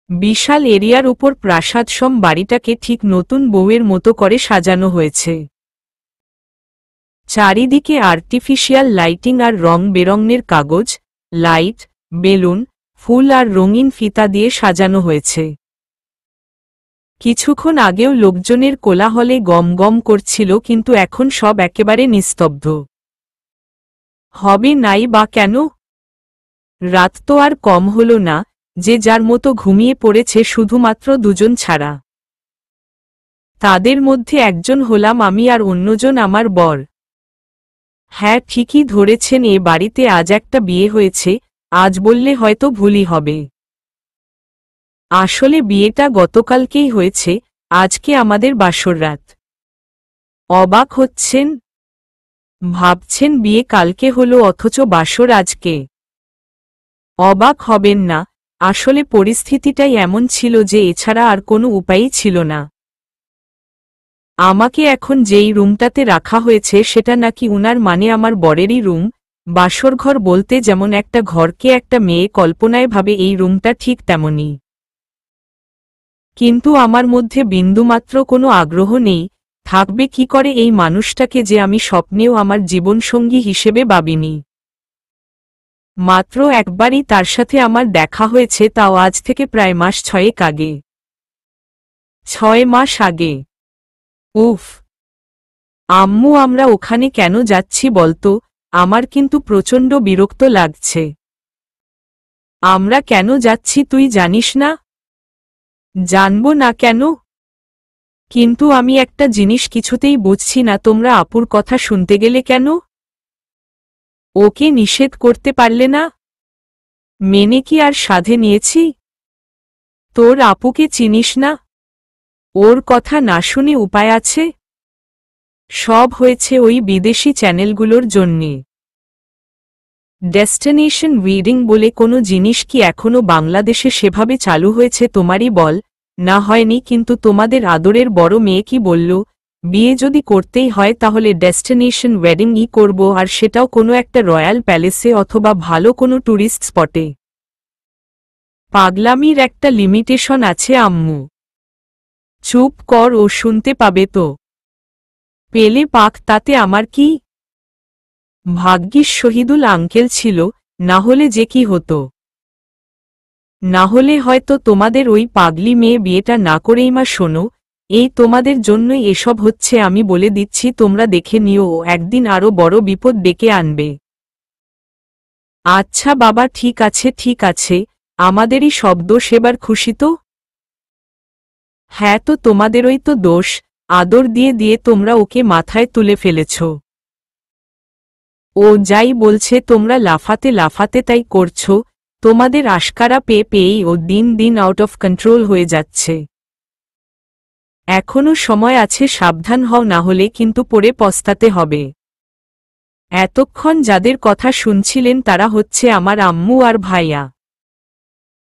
বিশাল এরিয়ার উপর প্রাসাদসম বাড়িটাকে ঠিক নতুন বউয়ের মতো করে সাজানো হয়েছে। চারিদিকে আর্টিফিশিয়াল লাইটিং আর রং বেরঙের কাগজ, লাইট, বেলুন, ফুল আর রঙিন ফিতা দিয়ে সাজানো হয়েছে। কিছুক্ষণ আগেও লোকজনের কোলাহলে গম গম করছিল, কিন্তু এখন সব একেবারে নিস্তব্ধ। হবে নাই বা কেন? রাত তো আর কম হল না যে যার মতো ঘুমিয়ে পড়েছে, শুধুমাত্র দুজন ছাড়া। তাদের মধ্যে একজন হলাম আমি আর অন্যজন আমার বর। হ্যাঁ, ঠিকই ধরেছেন, এ বাড়িতে আজ একটা বিয়ে হয়েছে। আজ বললে হয়তো ভুলই হবে। আসলে বিয়েটা গতকালকেই হয়েছে, আজকে আমাদের বাসর রাত। অবাক হচ্ছেন? ভাবছেন বিয়ে কালকে হলো অথচ বাসর আজকে। অবাক হবেন না, আসলে পরিস্থিতিটাই এমন ছিল যে এছাড়া আর কোনো উপায়ই ছিল না। আমাকে এখন যেই রুমটাতে রাখা হয়েছে সেটা নাকি উনার মানে আমার বরেরই রুম। বাসরঘর বলতে যেমন একটা ঘরকে একটা মেয়ে কল্পনায় ভাবে, এই রুমটা ঠিক তেমনই। কিন্তু আমার মধ্যে বিন্দুমাত্র কোনো আগ্রহ নেই। থাকবে কি করে এই মানুষটাকে যে আমি স্বপ্নেও আমার জীবনসঙ্গী হিসেবে ভাবিনি। মাত্র একবারই তার সাথে আমার দেখা হয়েছে, তাও আজ থেকে প্রায় মাস 6 আগে। 6 মাস আগে? উফ! আম্মু, আমরা ওখানে কেন যাচ্ছি বলতো? আমার কিন্তু প্রচণ্ড বিরক্ত লাগছে। আমরা কেন যাচ্ছি তুই জানিস না? জানবো না কেন? কিন্তু আমি একটা জিনিস কিছুতেই বুঝছি না, তোমরা আপুর কথা শুনতে গেলে কেন? ওকে নিষেধ করতে পারলে না? মেনে কি আর সাধে নিয়েছি? তোর আপুকে চিনিস না? ওর কথা না শুনে উপায় আছে? সব হয়েছে ওই বিদেশি চ্যানেলগুলোর জন্যে। ডেস্টিনেশন ওয়েডিং বলে কোনো জিনিস কি এখনো বাংলাদেশে সেভাবে চালু হয়েছে তোমারই বল? না হয়নি, কিন্তু তোমাদের আদরের বড় মেয়ে কি বলল, বিয়ে যদি করতেই হয় তাহলে ডেস্টিনেশন ওয়েডিংই করব, আর সেটাও কোনো একটা রয়্যাল প্যালেসে অথবা ভালো কোনো ট্যুরিস্ট স্পটে। পাগলামির একটা লিমিটেশন আছে আম্মু। চুপ কর, ও শুনতে পাবে তো। পেলে পাক, তাতে আমার কি? ভাগ্যিস শহীদুল আঙ্কেল ছিল, না হলে যে কি হতো। না হলে হয়তো তোমাদের ওই পাগলি মেয়ে বিয়েটা না করেই। মা শোনো, এই তোমাদের জন্যই এসব হচ্ছে, আমি বলে দিচ্ছি, তোমরা দেখে নিও, একদিন আরো বড় বিপদ ডেকে আনবে। আচ্ছা বাবা, ঠিক আছে ঠিক আছে, আমাদেরই সব দোষ, এবার খুশি তো? হ্যাঁ, তো তোমাদেরই তো দোষ, আদর দিয়ে দিয়ে তোমরা ওকে মাথায় তুলে ফেলেছ। ও যাই বলছে তোমরা লাফাতে লাফাতে তাই করছো। তোমাদের আশকারা পেয়ে পেয়েই ও দিন দিন আউট অফ কন্ট্রোল হয়ে যাচ্ছে। এখনো সময় আছে, সাবধান হও, না হলে কিন্তু পরে পস্তাতে হবে। এতক্ষণ যাদের কথা শুনছিলেন তারা হচ্ছে আমার আম্মু আর ভাইয়া।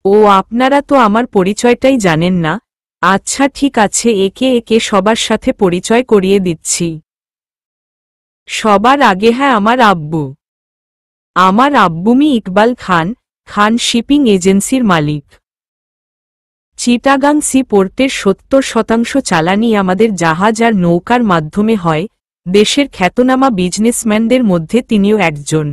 ও, আপনারা তো আমার পরিচয়টাই জানেন না। আচ্ছা ঠিক আছে, একে একে সবার সাথে পরিচয় করিয়ে দিচ্ছি। সবার আগে হ্যাঁ, আমার আব্বু। আমার আব্বুমি ইকবাল খান, খান শিপিং এজেন্সির মালিক। চিটাগাং সি পোর্টের 70% চালানি আমাদের জাহাজ আর নৌকার মাধ্যমে হয়। দেশের খ্যাতনামা বিজনেসম্যানদের মধ্যে তিনিও একজন।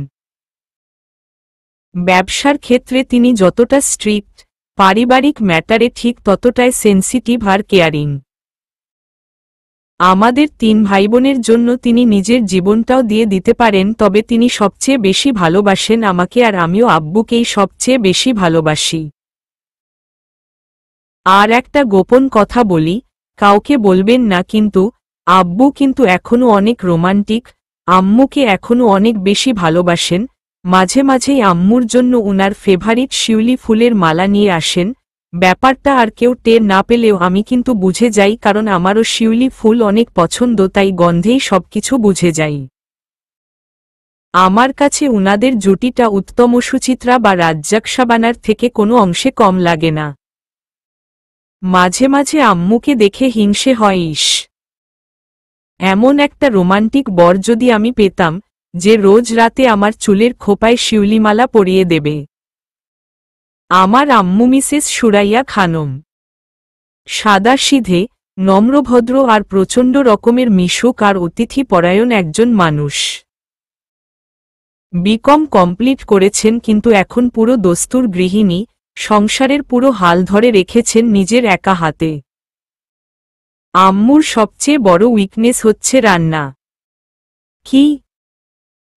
ব্যবসার ক্ষেত্রে তিনি যতটা স্ট্রিক্ট, পারিবারিক ম্যাটারে ঠিক ততটাই সেন্সিটিভ আর কেয়ারিং। আমাদের 3 ভাইবোনের জন্য তিনি নিজের জীবনটাও দিয়ে দিতে পারেন, তবে তিনি সবচেয়ে বেশি ভালোবাসেন আমাকে, আর আমিও আব্বুকেই সবচেয়ে বেশি ভালোবাসি। আর একটা গোপন কথা বলি, কাউকে বলবেন না কিন্তু, আব্বু কিন্তু এখনো অনেক রোমান্টিক, আম্মুকে এখনো অনেক বেশি ভালোবাসেন। মাঝে মাঝেই আম্মুর জন্য উনার ফেভারিট শিউলি ফুলের মালা নিয়ে আসেন। ব্যাপারটা আর কেউ টের না পেলেও আমি কিন্তু বুঝে যাই, কারণ আমারও শিউলি ফুল অনেক পছন্দ, তাই গন্ধেই সবকিছু বুঝে যাই। আমার কাছে উনাদের জুটিটা উত্তম, সুচিত্রা বা রাজ্জাক শাবানার থেকে কোনো অংশে কম লাগে না। মাঝে মাঝে আম্মুকে দেখে হিংসে হয়, ইস, এমন একটা রোমান্টিক বর যদি আমি পেতাম, যে রোজ রাতে আমার চুলের খোপায় শিউলিমালা পরিয়ে দেবে। আমার আম্মু মিসেস সুরাইয়া খানম। সাদাসিধে, নম্রভদ্র আর প্রচণ্ড রকমের মিশুক আর অতিথি পরায়ণ একজন মানুষ। বিকম কমপ্লিট করেছেন কিন্তু এখন পুরো দস্তুর গৃহিণী, সংসারের পুরো হাল ধরে রেখেছেন নিজের একা হাতে। আম্মুর সবচেয়ে বড় উইকনেস হচ্ছে রান্না। কি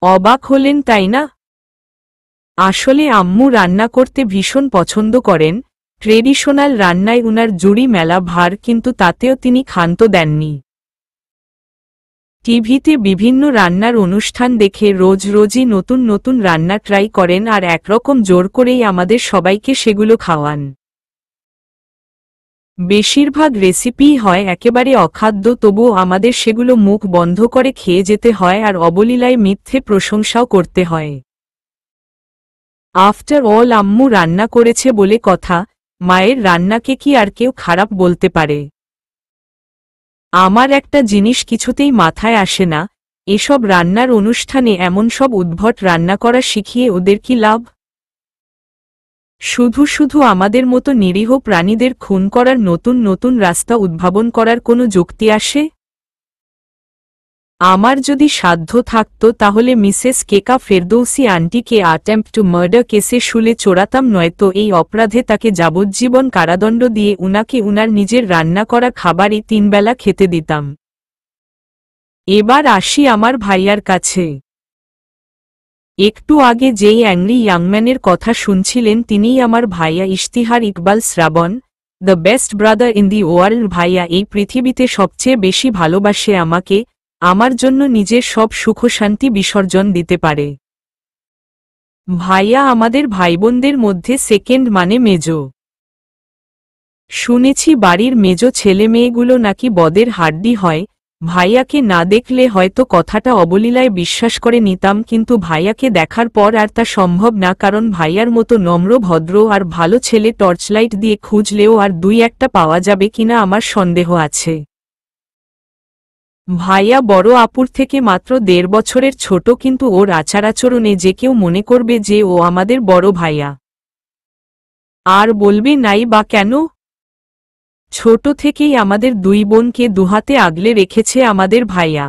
অবাক হলেন তাই না? আসলে আম্মু রান্না করতে ভীষণ পছন্দ করেন, ট্রেডিশনাল রান্নায় উনার জুড়ি মেলা ভার, কিন্তু তাতেও তিনি ক্ষান্ত দেননি। টিভিতে বিভিন্ন রান্নার অনুষ্ঠান দেখে রোজ রোজই নতুন নতুন রান্না ট্রাই করেন আর একরকম জোর করেই আমাদের সবাইকে সেগুলো খাওয়ান। বেশিরভাগ রেসিপিই হয় একেবারে অখাদ্য, তবুও আমাদের সেগুলো মুখ বন্ধ করে খেয়ে যেতে হয় আর অবলীলায় মিথ্যে প্রশংসাও করতে হয়। আফটার অল আম্মু রান্না করেছে বলে কথা, মায়ের রান্নাকে কি আর কেউ খারাপ বলতে পারে? আমার একটা জিনিস কিছুতেই মাথায় আসে না, এসব রান্নার অনুষ্ঠানে এমন সব উদ্ভট রান্না করা শিখিয়ে ওদের কি লাভ? শুধু শুধু আমাদের মতো নিরীহ প্রাণীদের খুন করার নতুন নতুন রাস্তা উদ্ভাবন করার কোনো যুক্তি আসে? আমার যদি সাধ্য থাকত তাহলে মিসেস কেকা ফেরদৌসি আন্টিকে অ্যাটেম্প্ট টু মার্ডার কেসে শুলে চোরাতাম, নয়তো এই অপরাধে তাকে যাবজ্জীবন কারাদণ্ড দিয়ে উনাকে উনার নিজের রান্না করা খাবারই 3 বেলা খেতে দিতাম। এবার আসি আমার ভাইয়ার কাছে। একটু আগে যেই অ্যাংরি ইয়াংম্যানের কথা শুনছিলেন তিনিই আমার ভাইয়া Ishtihar Iqbal Shrabon, the best brother in the world. ভাইয়া এই পৃথিবীতে সবচেয়ে বেশি ভালোবাসে আমাকে, আমার জন্য নিজের সব সুখ শান্তি বিসর্জন দিতে পারে। ভাইয়া আমাদের ভাইবোনদের মধ্যে সেকেন্ড, মানে মেজো। শুনেছি বাড়ির মেজো ছেলে মেয়েগুলো নাকি বদের হাড্ডি হয়। ভাইয়াকে না দেখলে হয়তো কথাটা অবলীলায় বিশ্বাস করে নিতাম, কিন্তু ভাইয়াকে দেখার পর আর তা সম্ভব না, কারণ ভাইয়ার মতো নম্র ভদ্র আর ভালো ছেলে টর্চলাইট দিয়ে খুঁজলেও আর 2-1টা পাওয়া যাবে কিনা আমার সন্দেহ আছে। ভাইয়া বড় আপুর থেকে মাত্র 1.5 বছরের ছোট, কিন্তু ওর আচার আচরণে যে কেউ মনে করবে যে ও আমাদের বড় ভাইয়া। আর বলবে নাই বা কেন? ছোট থেকেই আমাদের 2 বোনকে দুহাতে আগলে রেখেছে আমাদের ভাইয়া।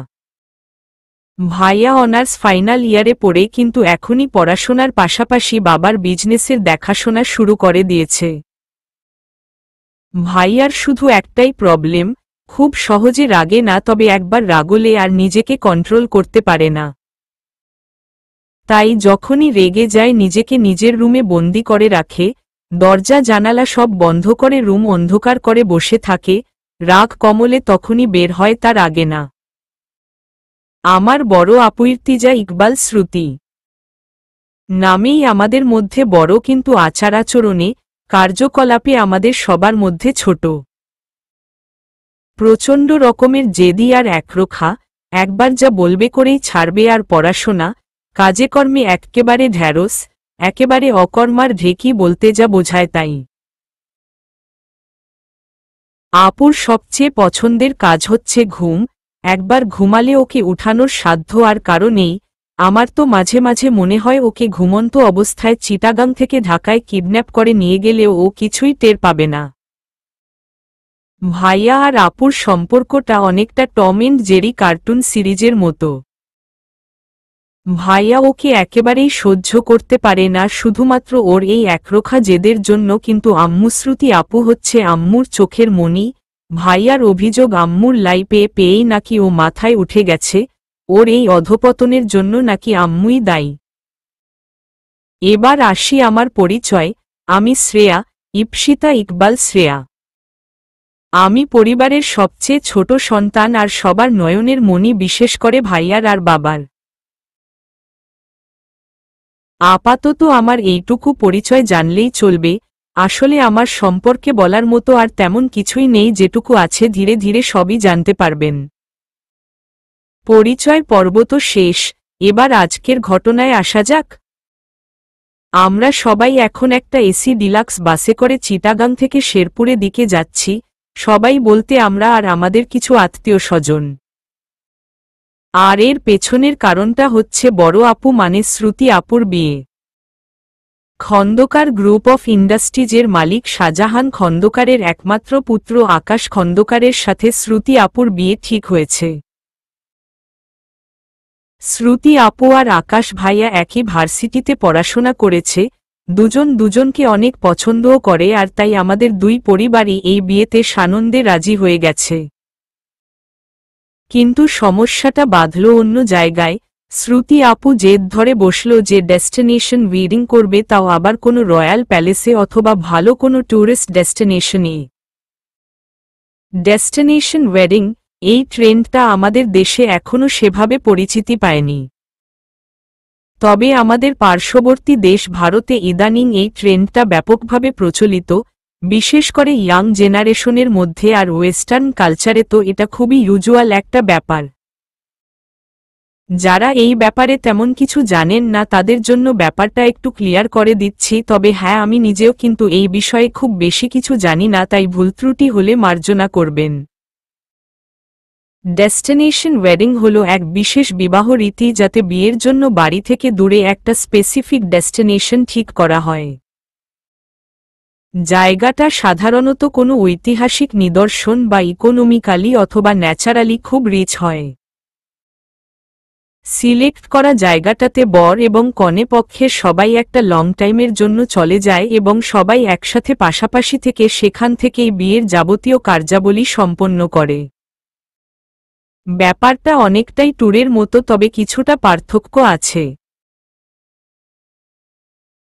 ভাইয়া অনার্স ফাইনাল ইয়ারে পড়ে, কিন্তু এখনই পড়াশোনার পাশাপাশি বাবার বিজনেসের দেখাশোনা শুরু করে দিয়েছে। ভাইয়ার শুধু একটাই প্রবলেম, খুব সহজে রাগে না, তবে একবার রাগলে আর নিজেকে কন্ট্রোল করতে পারে না। তাই যখনই রেগে যায় নিজেকে নিজের রুমে বন্দি করে রাখে, দরজা জানালা সব বন্ধ করে রুম অন্ধকার করে বসে থাকে। রাগ কমলে তখনই বের হয়, তার আগে না। আমার বড় আপু ইর্তিজা ইকবাল শ্রুতি নামেই আমাদের মধ্যে বড়, কিন্তু আচার আচরণে, কার্যকলাপে আমাদের সবার মধ্যে ছোট। প্রচণ্ড রকমের জেদি আর একরোখা, একবার যা বলবে করেই ছাড়বে। আর পড়াশোনা কাজে কর্মে একেবারে ঢ্যাঁড়স, একেবারে অকর্মার ঢেকি বলতে যা বোঝায় তাই। আপুর সবচেয়ে পছন্দের কাজ হচ্ছে ঘুম, একবার ঘুমালে ওকে উঠানোর সাধ্য আর কারো নেই। আমার তো মাঝে মাঝে মনে হয় ওকে ঘুমন্ত অবস্থায় চিটাগাং থেকে ঢাকায় কিডন্যাপ করে নিয়ে গেলেও ও কিছুই টের পাবে না। ভাইয়া আর আপুর সম্পর্কটা অনেকটা টম এন্ড জেরি কার্টুন সিরিজের মতো। ভাইয়া ওকে একেবারেই সহ্য করতে পারে না, শুধুমাত্র ওর এই একরোখা জেদের জন্য, কিন্তু আম্মু শ্রুতি আপু হচ্ছে আম্মুর চোখের মণি। ভাইয়ার অভিযোগ আম্মুর লাই পেয়ে পেয়েই নাকি ও মাথায় উঠে গেছে, ওর এই অধপতনের জন্য নাকি আম্মুই দায়ী। এবার আসি আমার পরিচয়, আমি শ্রেয়া, ইপসিতা ইকবাল শ্রেয়া। আমি পরিবারের সবচেয়ে ছোট সন্তান আর সবার নয়নের মণি, বিশেষ করে ভাইয়ার আর বাবার। আপাতত আমার এইটুকু পরিচয় জানলেই চলবে। আসলে আমার সম্পর্কে বলার মতো আর তেমন কিছুই নেই, যেটুকু আছে ধীরে ধীরে সবই জানতে পারবেন। পরিচয় পর্ব তো শেষ, এবার আজকের ঘটনায় আসা যাক। আমরা সবাই এখন একটা এসি ডিলাক্স বাসে করে চিটাগাং থেকে শেরপুরে দিকে যাচ্ছি। সবাই বলতে আমরা আর আমাদের কিছু আত্মীয় স্বজন। আর এর পেছনের কারণটা হচ্ছে বড় আপু মানে শ্রুতি আপুর বিয়ে। খন্দকার গ্রুপ অফ ইন্ডাস্ট্রিজের মালিক শাহজাহান খন্দকারের একমাত্র পুত্র আকাশ খন্দকারের সাথে শ্রুতি আপুর বিয়ে ঠিক হয়েছে। শ্রুতি আপু আর আকাশ ভাইয়া একই ভার্সিটিতে পড়াশোনা করেছে, দুজন দুজনকে অনেক পছন্দও করে, আর তাই আমাদের দুই পরিবারই এই বিয়েতে সানন্দে রাজি হয়ে গেছে। কিন্তু সমস্যাটা বাঁধল অন্য জায়গায়। শ্রুতি আপু জেদ ধরে বসল যে ডেস্টিনেশন ওয়েডিং করবে, তাও আবার কোনো রয়্যাল প্যালেসে অথবা ভালো কোনো ট্যুরিস্ট ডেস্টিনেশনে। ডেস্টিনেশন ওয়েডিং, এই ট্রেন্ডটা আমাদের দেশে এখনও সেভাবে পরিচিতি পায়নি। তবে আমাদের পার্শ্ববর্তী দেশ ভারতে ইদানিং এই ট্রেন্ডটা ব্যাপকভাবে প্রচলিত, বিশেষ করে ইয়াং জেনারেশনের মধ্যে, আর ওয়েস্টার্ন কালচারে তো এটা খুবই ইউজুয়াল একটা ব্যাপার। যারা এই ব্যাপারে তেমন কিছু জানেন না তাদের জন্য ব্যাপারটা একটু ক্লিয়ার করে দিচ্ছি। তবে হ্যাঁ, আমি নিজেও কিন্তু এই বিষয়ে খুব বেশি কিছু জানি না, তাই ভুলত্রুটি হলে মার্জনা করবেন। ডেস্টিনেশন ওয়েডিং হল এক বিশেষ বিবাহ রীতি যাতে বিয়ের জন্য বাড়ি থেকে দূরে একটা স্পেসিফিক ডেস্টিনেশন ঠিক করা হয়। জায়গাটা সাধারণত কোনো ঐতিহাসিক নিদর্শন বা ইকোনমিক্যালি অথবা ন্যাচারালি খুব রিচ হয়। সিলেক্ট করা জায়গাটাতে বর এবং কনে পক্ষের সবাই একটা লং টাইমের জন্য চলে যায় এবং সবাই একসাথে পাশাপাশি থেকে সেখান থেকেই বিয়ের যাবতীয় কার্যাবলী সম্পন্ন করে। ব্যাপারটা অনেকটাই ট্যুরের মতো, তবে কিছুটা পার্থক্য আছে।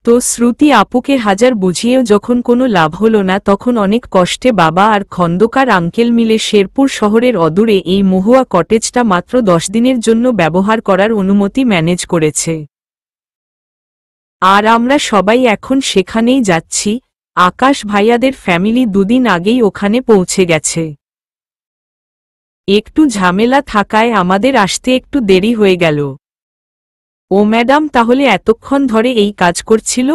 তো শ্রুতি আপুকে হাজার বুঝিয়েও যখন কোনো লাভ হল না, তখন অনেক কষ্টে বাবা আর খন্দকার আঙ্কেল মিলে শেরপুর শহরের অদূরে এই মহুয়া কটেজটা মাত্র 10 দিনের জন্য ব্যবহার করার অনুমতি ম্যানেজ করেছে। আর আমরা সবাই এখন সেখানেই যাচ্ছি। আকাশ ভাইয়াদের ফ্যামিলি দুদিন আগেই ওখানে পৌঁছে গেছে। একটু ঝামেলা থাকায় আমাদের আসতে একটু দেরি হয়ে গেল। ও ম্যাডাম, তাহলে এতক্ষণ ধরে এই কাজ করছিল?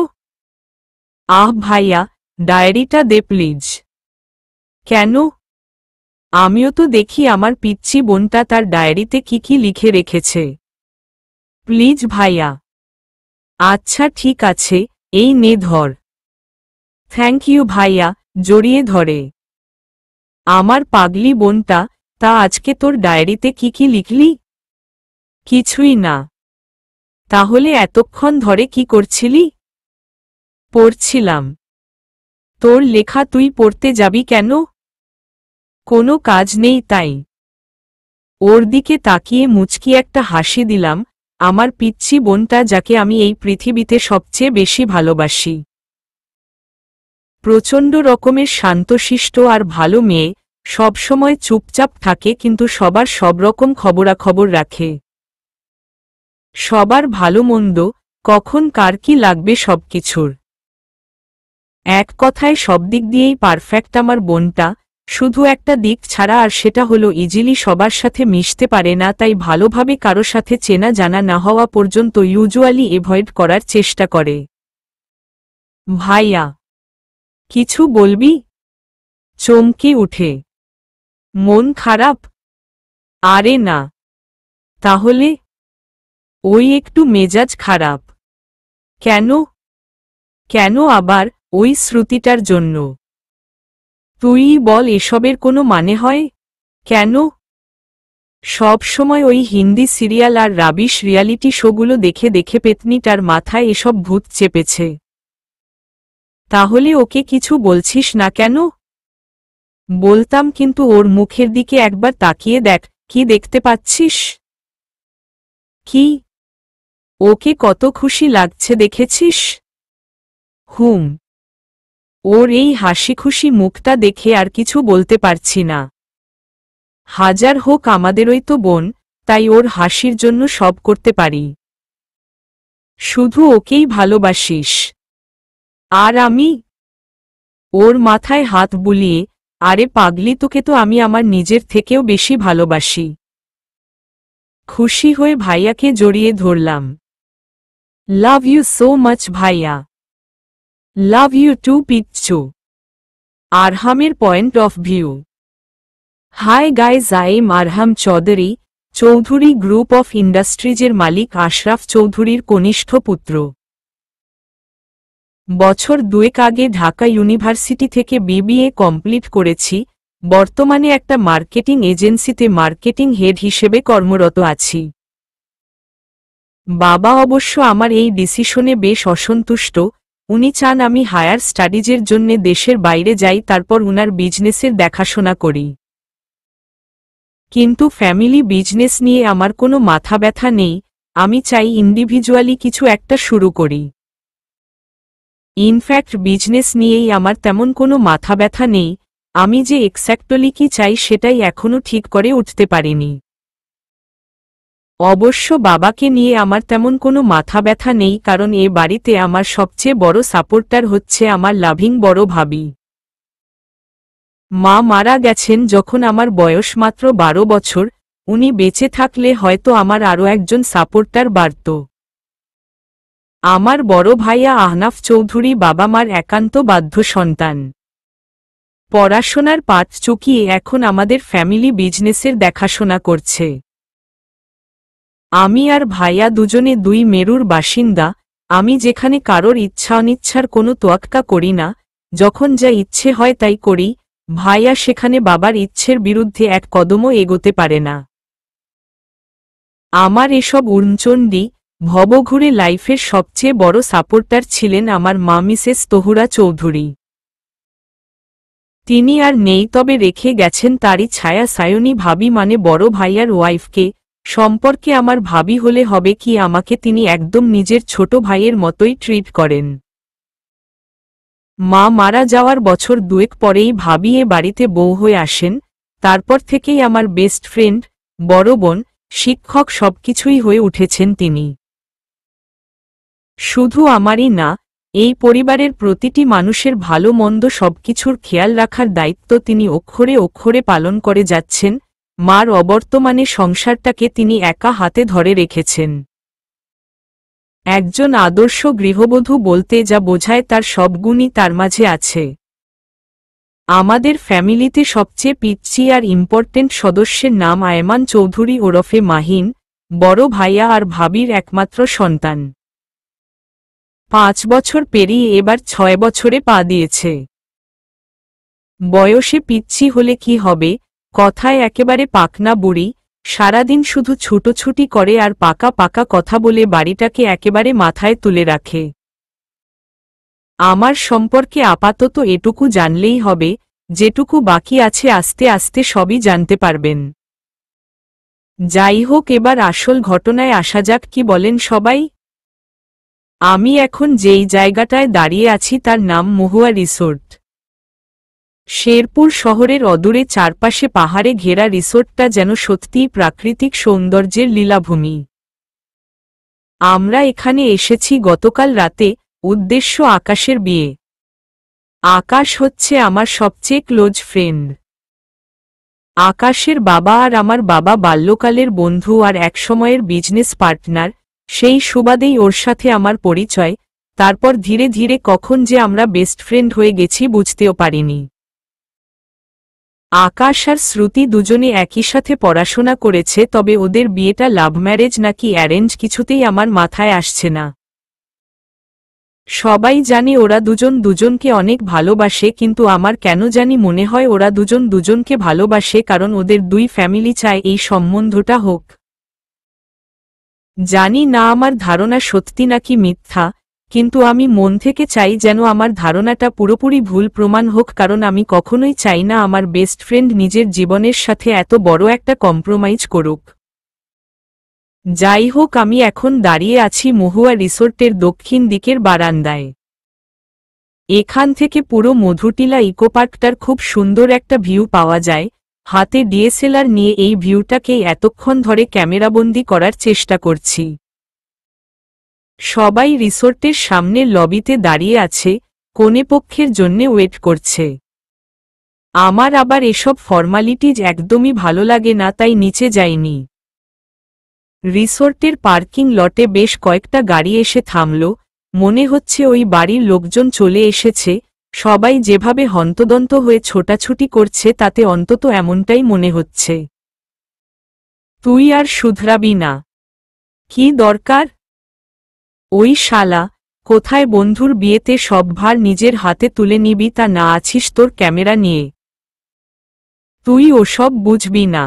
আহ ভাইয়া, ডায়েরিটা দে প্লিজ। কেন? আমিও তো দেখি আমার পিচ্চি বোনটা তার ডায়েরিতে কি কি লিখে রেখেছে। প্লিজ ভাইয়া। আচ্ছা ঠিক আছে, এই নে ধর। থ্যাংক ইউ ভাইয়া, জড়িয়ে ধরে। আমার পাগলি বোনটা, তা আজকে তোর ডায়েরিতে কি কি লিখলি? কিছুই না। তাহলে এতক্ষণ ধরে কি করছিলি? পড়ছিলাম। তোর লেখা তুই পড়তে যাবি কেন? কোনো কাজ নেই তাই। ওর দিকে তাকিয়ে মুচকি একটা হাসি দিলাম। আমার পিচ্চি বোনটা, যাকে আমি এই পৃথিবীতে সবচেয়ে বেশি ভালোবাসি। প্রচণ্ড রকমের শান্তশিষ্ট আর ভালো মেয়ে, সবসময় চুপচাপ থাকে কিন্তু সবার সব রকম খবরাখবর রাখে। সবার ভালো মন্দ, কখন কার কি লাগবে সবকিছুর। এক কথায় সব দিক দিয়েই পারফেক্ট আমার বোনটা, শুধু একটা দিক ছাড়া, আর সেটা হলো ইজিলি সবার সাথে মিশতে পারে না, তাই ভালোভাবে কারো সাথে চেনা জানা না হওয়া পর্যন্ত ইউজুয়ালি এভয়েড করার চেষ্টা করে। ভাইয়া, কিছু বলবি? চমকে উঠে। মন খারাপ? আরে না। তাহলে? ওই একটু মেজাজ খারাপ। কেন? কেন আবার? ওই শ্রুতিটার জন্য। তুই বল, এসবের কোনো মানে হয়? কেন? সব সময় ওই হিন্দি সিরিয়াল আর রাবিশ রিয়ালিটি শোগুলো দেখে দেখে পেতনিটার মাথায় এসব ভূত চেপেছে। তাহলে ওকে কিছু বলছিস না কেন? বলতাম, কিন্তু ওর মুখের দিকে একবার তাকিয়ে দেখ, কি দেখতে পাচ্ছিস? কি? ওকে কত খুশি লাগছে দেখেছিস? হুম। ওর এই হাসি খুশি মুখটা দেখে আর কিছু বলতে পারছি না। হাজার হোক আমাদেরই তো বোন, তাই ওর হাসির জন্য সব করতে পারি। শুধু ওকেই ভালোবাসিস। আর আমি? ওর মাথায় হাত বুলিয়ে, আরে পাগলি, তোকে তো আমি আমার নিজের থেকেও বেশি ভালোবাসি। খুশি হয়ে ভাইয়াকে জড়িয়ে ধরলাম। লাভ ইউ সো মাচ ভাইয়া। লাভ ইউ টু পিচ্চু। আরহামের point of view. Hi guys, I am Arham Chowdhury. Chowdhury group of ইন্ডাস্ট্রিজের মালিক আশরাফ চৌধুরীর কনিষ্ঠ পুত্র। বছর দুয়েক আগে ঢাকা ইউনিভার্সিটি থেকে বিবিএ কমপ্লিট করেছি, বর্তমানে একটা মার্কেটিং এজেন্সিতে মার্কেটিং হেড হিসেবে কর্মরত আছি। বাবা অবশ্য আমার এই ডিসিশনে বেশ অসন্তুষ্ট, উনি চান আমি হায়ার স্টাডিজের জন্য দেশের বাইরে যাই, তারপর উনার বিজনেসের দেখাশোনা করি। কিন্তু ফ্যামিলি বিজনেস নিয়ে আমার কোনো মাথা ব্যথা নেই, আমি চাই ইন্ডিভিজুয়ালি কিছু একটা শুরু করি। ইনফ্যাক্ট বিজনেস নিয়েই আমার তেমন কোনো মাথা ব্যথা নেই, আমি যে এক্স্যাক্টলি কি চাই সেটাই এখনো ঠিক করে উঠতে পারিনি। অবশ্য বাবাকে নিয়ে আমার তেমন কোনো মাথা ব্যথা নেই, কারণ এ বাড়িতে আমার সবচেয়ে বড় সাপোর্টার হচ্ছে আমার লাভিং বড় ভাবি। মা মারা গেছেন যখন আমার বয়স মাত্র 12 বছর, উনি বেঁচে থাকলে হয়তো আমার আরও একজন সাপোর্টার বাড়ত। আমার বড় ভাইয়া আহনাফ চৌধুরী বাবা মার একান্ত বাধ্য সন্তান। পড়াশোনার পাঠ চুকিয়ে এখন আমাদের ফ্যামিলি বিজনেসের দেখাশোনা করছে। আমি আর ভাইয়া দুজনে দুই মেরুর বাসিন্দা, আমি যেখানে কারোর ইচ্ছা অনিচ্ছার কোনো তোয়াক্কা করি না, যখন যা ইচ্ছে হয় তাই করি, ভাইয়া সেখানে বাবার ইচ্ছের বিরুদ্ধে এক কদমও এগোতে পারে না। আমার এসব উড়নচণ্ডী ভবঘুরে লাইফের সবচেয়ে বড় সাপোর্টার ছিলেন আমার মা মিসেস তহুরা চৌধুরী। তিনি আর নেই, তবে রেখে গেছেন তারই ছায়া সায়নী ভাবি, মানে বড় ভাইয়ার ওয়াইফকে। সম্পর্কে আমার ভাবি হলে হবে কি, আমাকে তিনি একদম নিজের ছোট ভাইয়ের মতোই ট্রিট করেন। মা মারা যাওয়ার বছর দুয়েক পরেই ভাবি এ বাড়িতে বউ হয়ে আসেন, তারপর থেকেই আমার বেস্ট ফ্রেন্ড, বড় বোন, শিক্ষক সবকিছুই হয়ে উঠেছেন তিনি। শুধু আমারই না, এই পরিবারের প্রতিটি মানুষের ভালো মন্দ সবকিছুর খেয়াল রাখার দায়িত্ব তিনি অক্ষরে অক্ষরে পালন করে যাচ্ছেন। মার অবর্তমানে সংসারটাকে তিনি একা হাতে ধরে রেখেছেন। একজন আদর্শ গৃহবধূ বলতে যা বোঝায় তার সব গুণই তার মাঝে আছে। আমাদের ফ্যামিলিতে সবচেয়ে পিচ্চি আর ইম্পর্টেন্ট সদস্যের নাম আয়মান চৌধুরী ওরফে মাহিন, বড় ভাইয়া আর ভাবির একমাত্র সন্তান। 5 বছর পেরিয়ে এবার 6 বছরে পা দিয়েছে। বয়সে পিচ্চি হলে কি হবে, কথায় একেবারে পাকনা বুড়ি, সারাদিন শুধু ছুটোছুটি করে আর পাকা পাকা কথা বলে বাড়িটাকে একেবারে মাথায় তুলে রাখে। আমার সম্পর্কে আপাতত এটুকু জানলেই হবে, যেটুকু বাকি আছে আস্তে আস্তে সবই জানতে পারবেন। যাই হোক, এবার আসল ঘটনায় আসা যাক, কি বলেন সবাই? আমি এখন যেই জায়গাটায় দাঁড়িয়ে আছি তার নাম মহুয়া রিসোর্ট। শেরপুর শহরের অদূরে চারপাশে পাহাড়ে ঘেরা রিসোর্টটা যেন সত্যিই প্রাকৃতিক সৌন্দর্যের লীলাভূমি। আমরা এখানে এসেছি গতকাল রাতে, উদ্দেশ্য আকাশের বিয়ে। আকাশ হচ্ছে আমার সবচেয়ে ক্লোজ ফ্রেন্ড। আকাশের বাবা আর আমার বাবা বাল্যকালের বন্ধু আর একসময়ের বিজনেস পার্টনার, সেই সুবাদেই ওর সাথে আমার পরিচয়। তারপর ধীরে ধীরে কখন যে আমরা বেস্ট ফ্রেন্ড হয়ে গেছি বুঝতেও পারিনি। আকাশ আর শ্রুতি দুজনে একই সাথে পড়াশোনা করেছে, তবে ওদের বিয়েটা লাভ ম্যারেজ নাকি অ্যারেঞ্জ কিছুতেই আমার মাথায় আসছে না। সবাই জানে ওরা দুজন দুজনকে অনেক ভালোবাসে, কিন্তু আমার কেন জানি মনে হয় ওরা দুজন দুজনকে ভালোবাসে কারণ ওদের দুই ফ্যামিলি চায় এই সম্বন্ধটা হোক। জানি না আমার ধারণা সত্যি নাকি মিথ্যা, কিন্তু আমি মন থেকে চাই যেন আমার ধারণাটা পুরোপুরি ভুল প্রমাণ হোক, কারণ আমি কখনোই চাই না আমার বেস্ট ফ্রেন্ড নিজের জীবনের সাথে এত বড় একটা কম্প্রোমাইজ করুক। যাই হোক, আমি এখন দাঁড়িয়ে আছি মহুয়া রিসোর্টের দক্ষিণ দিকের বারান্দায়। এখান থেকে পুরো মধুটিলা ইকোপার্কটার খুব সুন্দর একটা ভিউ পাওয়া যায়। হাতে ডিএসএলআর নিয়ে এই ভিউটাকেই এতক্ষণ ধরে ক্যামেরাবন্দি করার চেষ্টা করছি। সবাই রিসোর্টের সামনের লবিতে দাঁড়িয়ে আছে, কনেপক্ষের জন্যে ওয়েট করছে। আমার আবার এসব ফর্মালিটিজ একদমই ভালো লাগে না, তাই নিচে যাইনি। রিসোর্টের পার্কিং লটে বেশ কয়েকটা গাড়ি এসে থামল, মনে হচ্ছে ওই বাড়ির লোকজন চলে এসেছে। সবাই যেভাবে হন্তদন্ত হয়ে ছোটাছুটি করছে তাতে অন্তত এমনটাই মনে হচ্ছে। তুই আর শুধরাবি না? কি দরকার? ওই শালা, কোথায় বন্ধুর বিয়েতে সব ভার নিজের হাতে তুলে নিবি তা না আছিস তোর ক্যামেরা নিয়ে? তুই ওসব বুঝবি না।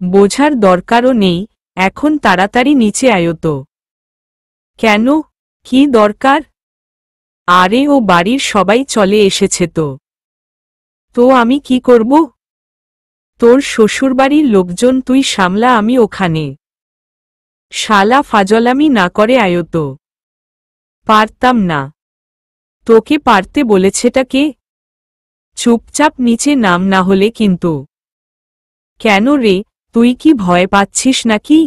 বোঝার দরকারও নেই, এখন তাড়াতাড়ি নিচে আয়ত। কেন, কি দরকার? আরে ও বাড়ির সবাই চলে এসেছে তো। তো আমি কি করব? তোর শ্বশুরবাড়ির লোকজন তুই সামলা, আমি ওখানে। শালা ফাজলামি না করে আয়ত। পারতাম না। তোকে পারতে বলেছেটা কে? চুপচাপ নিচে নাম না হলে কিন্তু। কেন রে, তুই কি ভয় পাচ্ছিস নাকি?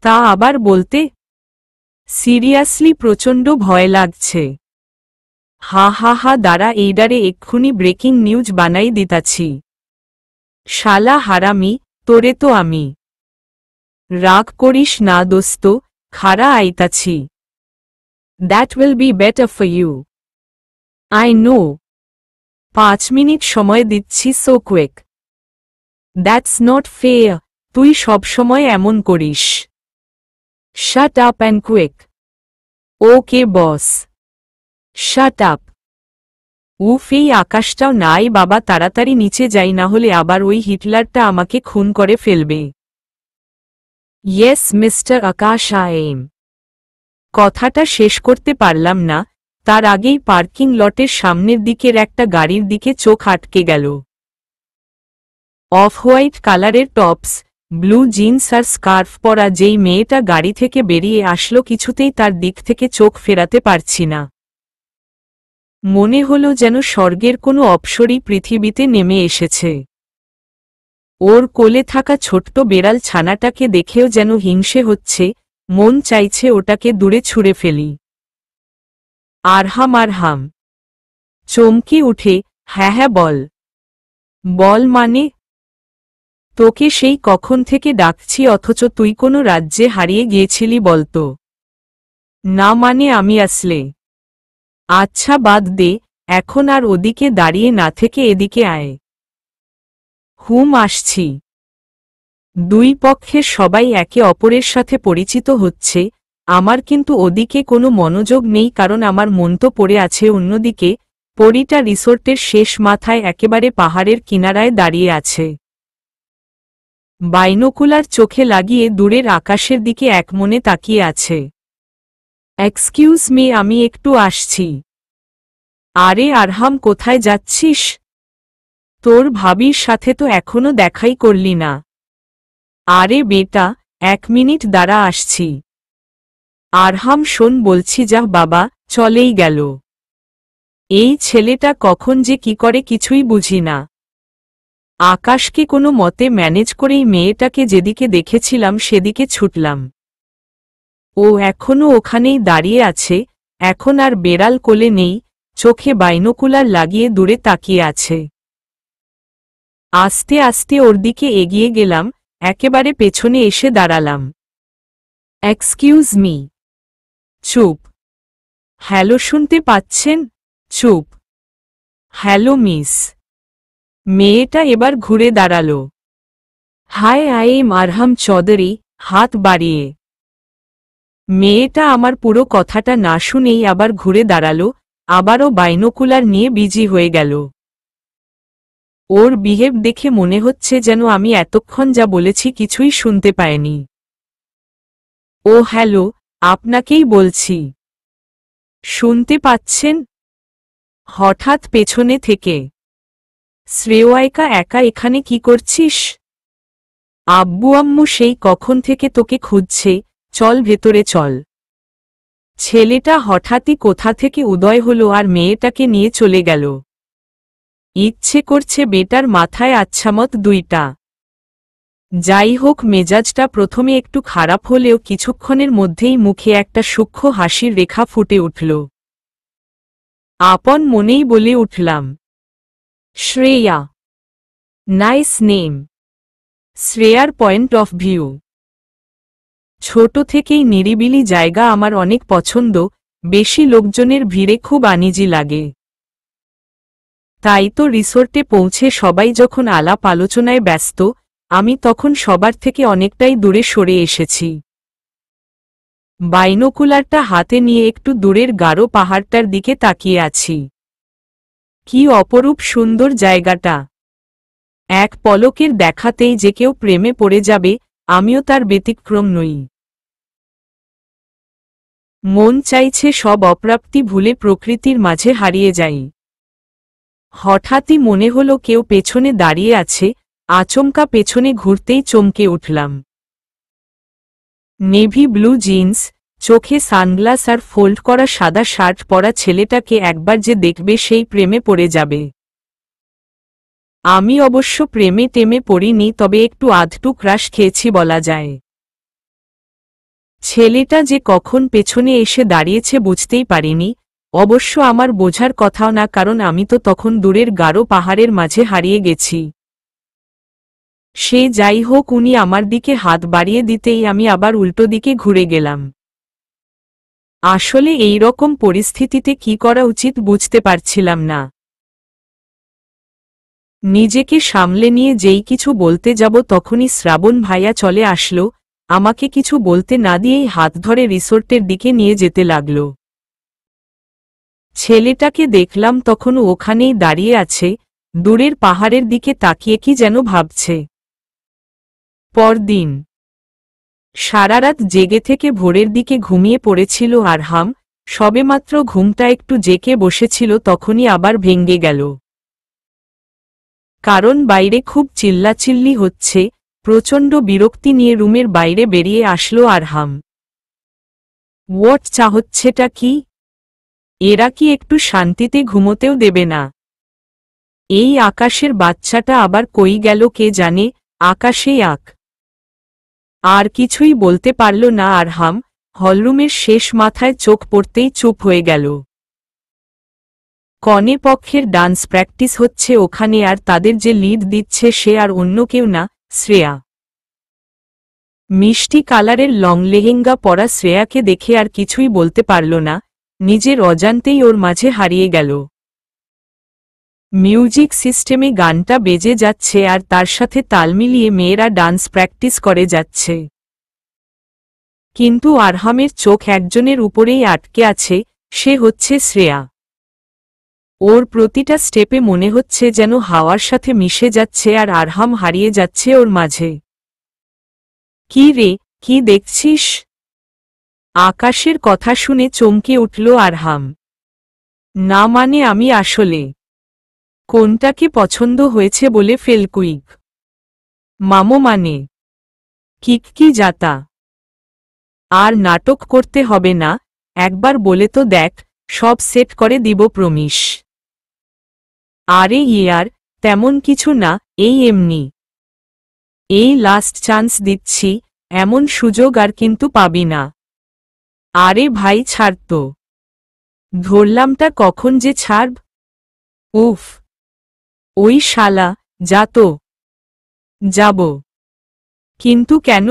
তা আবার বলতে? সিরিয়াসলি প্রচণ্ড ভয় লাগছে। হা হা হা, দাঁড়া এইডারে এক্ষুনি ব্রেকিং নিউজ বানাই দিতাছি। শালা হারামি, তোরে তো আমি। রাগ করিস না দোস্ত, খাড়া আইতাছি। That will be better for you. I know. 5 minute সময় দিচ্ছি, so quick. That's not fair, তুই সবসময় এমন করিস। Shut up and quick. Okay boss. Shut up. উফ, এই আকাশটাও নাই বাবা, তাড়াতাড়ি নিচে যাই, না হলে আবার ওই হিটলারটা আমাকে খুন করে ফেলবে। Yes mister Akash, I am. কথাটা শেষ করতে পারলাম না, তার আগেই পার্কিং লটের সামনের দিকের একটা গাড়ির দিকে চোখ আটকে গেল। অফ হোয়াইট কালারের টপস, ব্লু জিন্স আর স্কার্ফ পরা যেই মেয়েটা গাড়ি থেকে বেরিয়ে আসলো, কিছুতেই তার দিক থেকে চোখ ফেরাতে পারছি না। মনে হলো যেন স্বর্গের কোনো অপ্সরী পৃথিবীতে নেমে এসেছে। ওর কোলে থাকা ছোট্ট বেড়াল ছানাটাকে দেখেও যেন হিংসে হচ্ছে, মন চাইছে ওটাকে দূরে ছুঁড়ে ফেলি। আরহাম, আরহাম। চমকে উঠে, হ্যাঁ হ্যাঁ বল। বল মানে? তোকে সেই কখন থেকে ডাকছি, অথচ তুই কোনো রাজ্যে হারিয়ে গিয়েছিলি বলতো? না মানে আমি আসলে। আচ্ছা বাদ দে, এখন আর ওদিকে দাঁড়িয়ে না থেকে এদিকে আয়। হুম, আসছি। দুই পক্ষের সবাই একে অপরের সাথে পরিচিত হচ্ছে, আমার কিন্তু ওদিকে কোনো মনোযোগ নেই, কারণ আমার মন তো পড়ে আছে অন্যদিকে। পরীটা রিসোর্টের শেষ মাথায় একেবারে পাহাড়ের কিনারায় দাঁড়িয়ে আছে। বাইনোকুলার চোখে লাগিয়ে দূরের আকাশের দিকে একমনে তাকিয়ে আছে। এক্সকিউজ মি, আমি একটু আসছি। আরে আরহাম, কোথায় যাচ্ছিস? তোর ভাবির সাথে তো এখনো দেখাই করলি না। আরে বেটা, 1 মিনিট দাঁড়া, আসছি। আরহাম শোন বলছি, যা বাবা, চলেই গেল। এই ছেলেটা কখন যে কি করে কিছুই বুঝি না। আকাশকে কোনো মতে ম্যানেজ করেই মেয়েটাকে যেদিকে দেখেছিলাম সেদিকে ছুটলাম। ও এখনও ওখানেই দাঁড়িয়ে আছে, এখন আর বেড়াল কোলে নেই, চোখে বাইনোকুলার লাগিয়ে দূরে তাকিয়ে আছে। আস্তে আস্তে ওর দিকে এগিয়ে গেলাম, একেবারে পেছনে এসে দাঁড়ালাম। Excuse me. চুপ। হ্যালো, শুনতে পাচ্ছেন? চুপ। Hello miss. মেয়েটা এবার ঘুরে দাঁড়াল। High, I am Arham Chowdhury, হাত বাড়িয়ে। মেয়েটা আমার পুরো কথাটা না শুনেই আবার ঘুরে দাঁড়াল, আবারও বাইনোকুলার নিয়ে বিজি হয়ে গেল। ওর বিহেভ দেখে মনে হচ্ছে যেন আমি এতক্ষণ যা বলেছি কিছুই শুনতে পাইনি। ও হ্যালো, আপনাকেই বলছি। শুনতে পাচ্ছেন? হঠাৎ পেছনে থেকে। শ্রেয়াইকা, একা এখানে কি করছিস? আব্বু আম্মু সেই কখন থেকে তোকে খুঁজছে, চল ভেতরে চল। ছেলেটা হঠাৎই কোথা থেকে উদয় হলো আর মেয়েটাকে নিয়ে চলে গেল। ইচ্ছে করছে বেটার মাথায় আচ্ছামত দুইটা। যাই হোক, মেজাজটা প্রথমে একটু খারাপ হলেও কিছুক্ষণের মধ্যেই মুখে একটা সূক্ষ্ম হাসির রেখা ফুটে উঠল। আপন মনেই বলে উঠলাম, শ্রেয়া। Nice name. শ্রেয়ার পয়েন্ট অফ ভিউ। ছোট থেকেই নিরিবিলি জায়গা আমার অনেক পছন্দ, বেশি লোকজনের ভিড়ে খুব আনিজি লাগে। তাই তো রিসোর্টে পৌঁছে সবাই যখন আলাপ আলোচনায় ব্যস্ত, আমি তখন সবার থেকে অনেকটাই দূরে সরে এসেছি। বাইনোকুলারটা হাতে নিয়ে একটু দূরের গাঢ় পাহাড়টার দিকে তাকিয়ে আছি। কি অপরূপ সুন্দর জায়গাটা! এক পলকের দেখাতেই যে কেউ প্রেমে পড়ে যাবে, আমিও তার ব্যতিক্রম নই। মন চাইছে সব অপ্রাপ্তি ভুলে প্রকৃতির মাঝে হারিয়ে যাই। হঠাৎই মনে হলো কেউ পেছনে দাঁড়িয়ে আছে, আচমকা পেছনে ঘুরতেই চমকে উঠলাম। নেভি ব্লু জিন্স, চোখে সানগ্লাস আর ফোল্ড করা সাদা শার্ট পরা ছেলেটাকে একবার যে দেখবে সেই প্রেমে পড়ে যাবে। আমি অবশ্য প্রেমে টেমে পড়িনি, তবে একটু আধটু ক্রাশ খেয়েছি বলা যায়। ছেলেটা যে কখন পেছনে এসে দাঁড়িয়েছে বুঝতেই পারিনি, অবশ্য আমার বোঝার কথাও না, কারণ আমি তো তখন দূরের গাঢ় পাহাড়ের মাঝে হারিয়ে গেছি। সে যাই হোক, উনি আমার দিকে হাত বাড়িয়ে দিতেই আমি আবার উল্টো দিকে ঘুরে গেলাম। আসলে এই রকম পরিস্থিতিতে কি করা উচিত বুঝতে পারছিলাম না। নিজেকে সামলে নিয়ে যেই কিছু বলতে যাব তখনই শ্রাবণ ভাইয়া চলে আসলো, আমাকে কিছু বলতে না দিয়েই হাত ধরে রিসোর্টের দিকে নিয়ে যেতে লাগল। ছেলেটাকে দেখলাম তখনও ওখানেই দাঁড়িয়ে আছে, দূরের পাহাড়ের দিকে তাকিয়ে কি যেন ভাবছে। পরদিন সারারাত জেগে থেকে ভোরের দিকে ঘুমিয়ে পড়েছিল আরহাম, সবেমাত্র ঘুমটা একটু জেকে বসেছিল তখনই আবার ভেঙে গেল। কারণ বাইরে খুব চিল্লাচিল্লি হচ্ছে। প্রচণ্ড বিরক্তি নিয়ে রুমের বাইরে বেরিয়ে আসলো আরহাম। হোয়াট চাহচ্ছেটা কি? এরা কি একটু শান্তিতে ঘুমোতেও দেবে না? এই আকাশের বাচ্চাটা আবার কই গেল কে জানে, আকাশেই আক। আর কিছুই বলতে পারল না আরহাম, হলরুমের শেষ মাথায় চোখ পড়তেই চুপ হয়ে গেল। কনে পক্ষের ডান্স প্র্যাকটিস হচ্ছে ওখানে, আর তাদের যে লিড দিচ্ছে সে আর অন্য কেউ না, শ্রেয়া। মিষ্টি কালারের লং লেহেঙ্গা পরা শ্রেয়াকে দেখে আর কিছুই বলতে পারল না, নিজের অজান্তেই ওর মাঝে হারিয়ে গেল। মিউজিক সিস্টেমে গানটা বেজে যাচ্ছে আর তার সাথে তাল মিলিয়ে মেয়েরা ডান্স প্র্যাকটিস করে যাচ্ছে। কিন্তু আরহামের চোখ একজনের উপরেই আটকে আছে, সে হচ্ছে শ্রেয়া। ওর প্রতিটা স্টেপে মনে হচ্ছে যেন হাওয়ার সাথে মিশে যাচ্ছে আর আরহাম হারিয়ে যাচ্ছে ওর মাঝে। কি রে, কি দেখছিস? আকাশের কথা শুনে চমকে উঠল আরহাম। না মানে আমি আসলে কোনটাকে পছন্দ হয়েছে বলে ফেলকুইক মামো মানে কিক কি যাতা। আর নাটক করতে হবে না, একবার বলে তো দেখ, সব সেট করে দিব প্রমিস। আরে ইয়ার, তেমন কিছু না, এই এমনি। এই লাস্ট চান্স দিচ্ছি, এমন সুযোগ আর কিন্তু পাবি না। আরে ভাই ছাড় তো। ধরলামটা কখন যে ছাড়ব। উফ, ওই শালা, যা তো। যাব। কিন্তু কেন?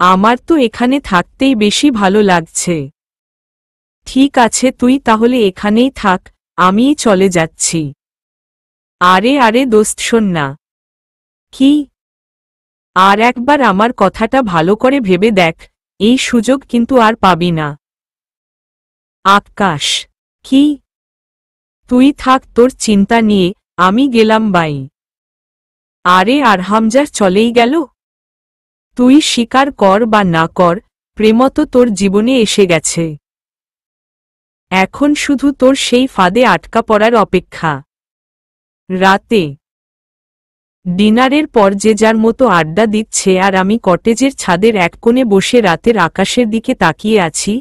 আমার তো এখানে থাকতেই বেশি ভালো লাগছে। ঠিক আছে, তুই তাহলে এখানেই থাক, আমিই চলে যাচ্ছি। আরে আরে দোস্ত শোন না। কি? আর একবার আমার কথাটা ভালো করে ভেবে দেখ, এই সুযোগ কিন্তু আর পাবি না। আকাশ। কি? তুই থাক তোর চিন্তা নিয়ে, আমি গেলাম বাই। আরে আরহামজার চলেই গেল? তুই স্বীকার কর বা না কর, প্রেম তো তোর জীবনে এসে গেছে। এখন শুধু তোর সেই ফাঁদে আটকা পড়ার অপেক্ষা। রাতে ডিনারের পর যে যার মতো আড্ডা দিচ্ছে আর আমি কটেজের ছাদের এক কোণে বসে রাতের আকাশের দিকে তাকিয়ে আছি,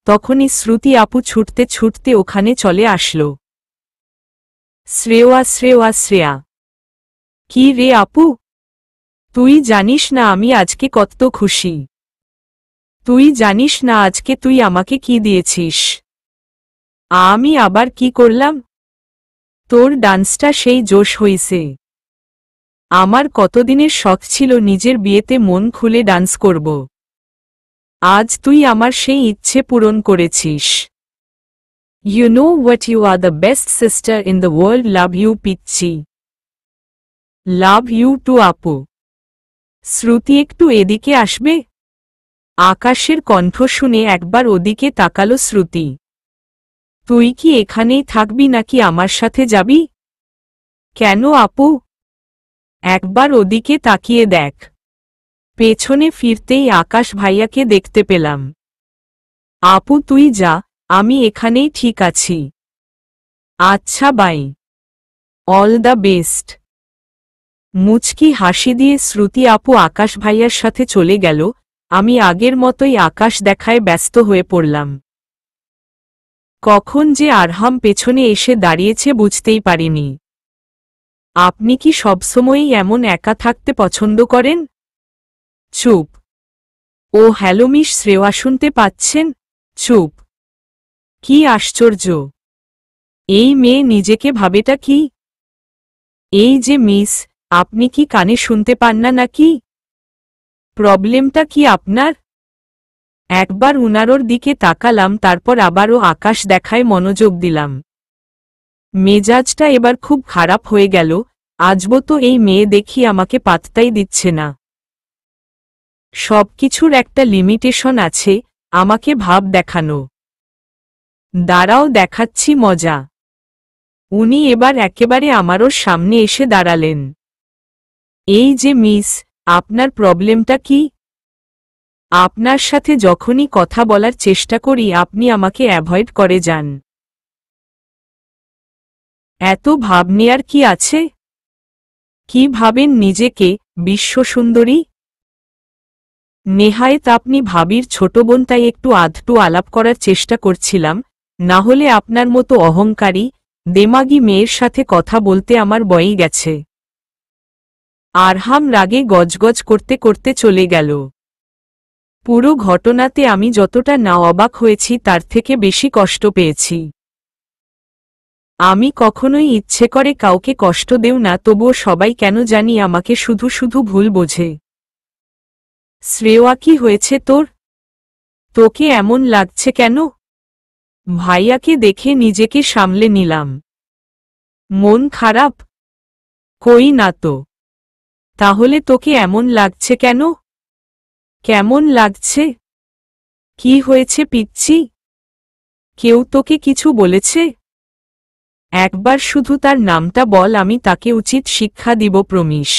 তখনই শ্রুতি আপু ছুটতে ছুটতে ওখানে চলে আসলো। শ্রেয়া শ্রেয়া শ্রেয়া। কি রে আপু? তুই জানিস না আমি আজকে কত খুশি। তুই জানিস না আজকে তুই আমাকে কি দিয়েছিস। আমি আবার কি করলাম? তোর ডান্সটা সেই জোশ হইছে। আমার কতদিনের শখ ছিল নিজের বিয়েতে মন খুলে ডান্স করব। আজ তুই আমার সেই ইচ্ছে পূরণ করেছিস। You know what, you are the best sister in the world. Love you পিচ্ছি। লাভ ইউ টু আপু। শ্রুতি একটু এদিকে আসবে? আকাশের কণ্ঠ শুনে একবার ওদিকে তাকালো শ্রুতি। তুই কি এখানেই থাকবি নাকি আমার সাথে যাবি? কেন আপু? একবার ওদিকে তাকিয়ে দেখ। পেছনে ফিরতেই আকাশ ভাইয়াকে দেখতে পেলাম। আপু তুই যা, আমি এখানেই ঠিক আছি। আচ্ছা বাই, অল দ্য বেস্ট। মুচকি হাসি দিয়ে শ্রুতি আপু আকাশ ভাইয়ার সাথে চলে গেল। আমি আগের মতোই আকাশ দেখায় ব্যস্ত হয়ে পড়লাম। কখন যে আরহাম পেছনে এসে দাঁড়িয়েছে বুঝতেই পারিনি। আপনি কি সবসময়ই এমন একা থাকতে পছন্দ করেন? চুপ। ও হ্যালো মিস শ্রেয়া, শুনতে পাচ্ছেন? চুপ। কি আশ্চর্য, এই মেয়ে নিজেকে ভাবেটা কি? এই যে মিস, আপনি কি কানে শুনতে পান না নাকি? প্রবলেমটা কি আপনার? একবার উনারোর দিকে তাকালাম, তারপর আবারও আকাশ দেখায় মনোযোগ দিলাম। মেজাজটা এবার খুব খারাপ হয়ে গেল। আজব তো, এই মেয়ে দেখি আমাকে পাত্তাই দিচ্ছে না। সবকিছুর একটা লিমিটেশন আছে, আমাকে ভাব দেখানো। দাঁড়াও দেখাচ্ছি মজা। উনি এবার একেবারে আমারও সামনে এসে দাঁড়ালেন। এই যে মিস, আপনার প্রবলেমটা কি? আপনার সাথে যখনই কথা বলার চেষ্টা করি আপনি আমাকে অ্যাভয়েড করে যান। এত ভাব নেয়ার কি আছে? কি ভাবেন নিজেকে, বিশ্বসুন্দরী? নেহায়েত আপনি ভাবির ছোট বোন, তাই একটু আধটু আলাপ করার চেষ্টা করছিলাম, না হলে আপনার মতো অহংকারী দেমাগী মেয়ের সাথে কথা বলতে আমার বয়েই গেছে। আরহাম রাগে গজগজ করতে করতে চলে গেল। পুরো ঘটনাতে আমি যতটা না অবাক হয়েছি তার থেকে বেশি কষ্ট পেয়েছি। আমি কখনোই ইচ্ছে করে কাউকে কষ্ট দেও না, তবুও সবাই কেন জানি আমাকে শুধু শুধু ভুল বোঝে। শ্রেয়া, কি হয়েছে তোর? তোকে এমন লাগছে কেন? ভাইয়াকে দেখে নিজেকে সামলে নিলাম। মন খারাপ? কই না তো। তাহলে তোকে এমন লাগছে কেন? কেমন লাগছে? কি হয়েছে পিচ্চি? কেউ তোকে কিছু বলেছে? একবার শুধু তার নামটা বল, আমি তাকে উচিত শিক্ষা দিব প্রমিস।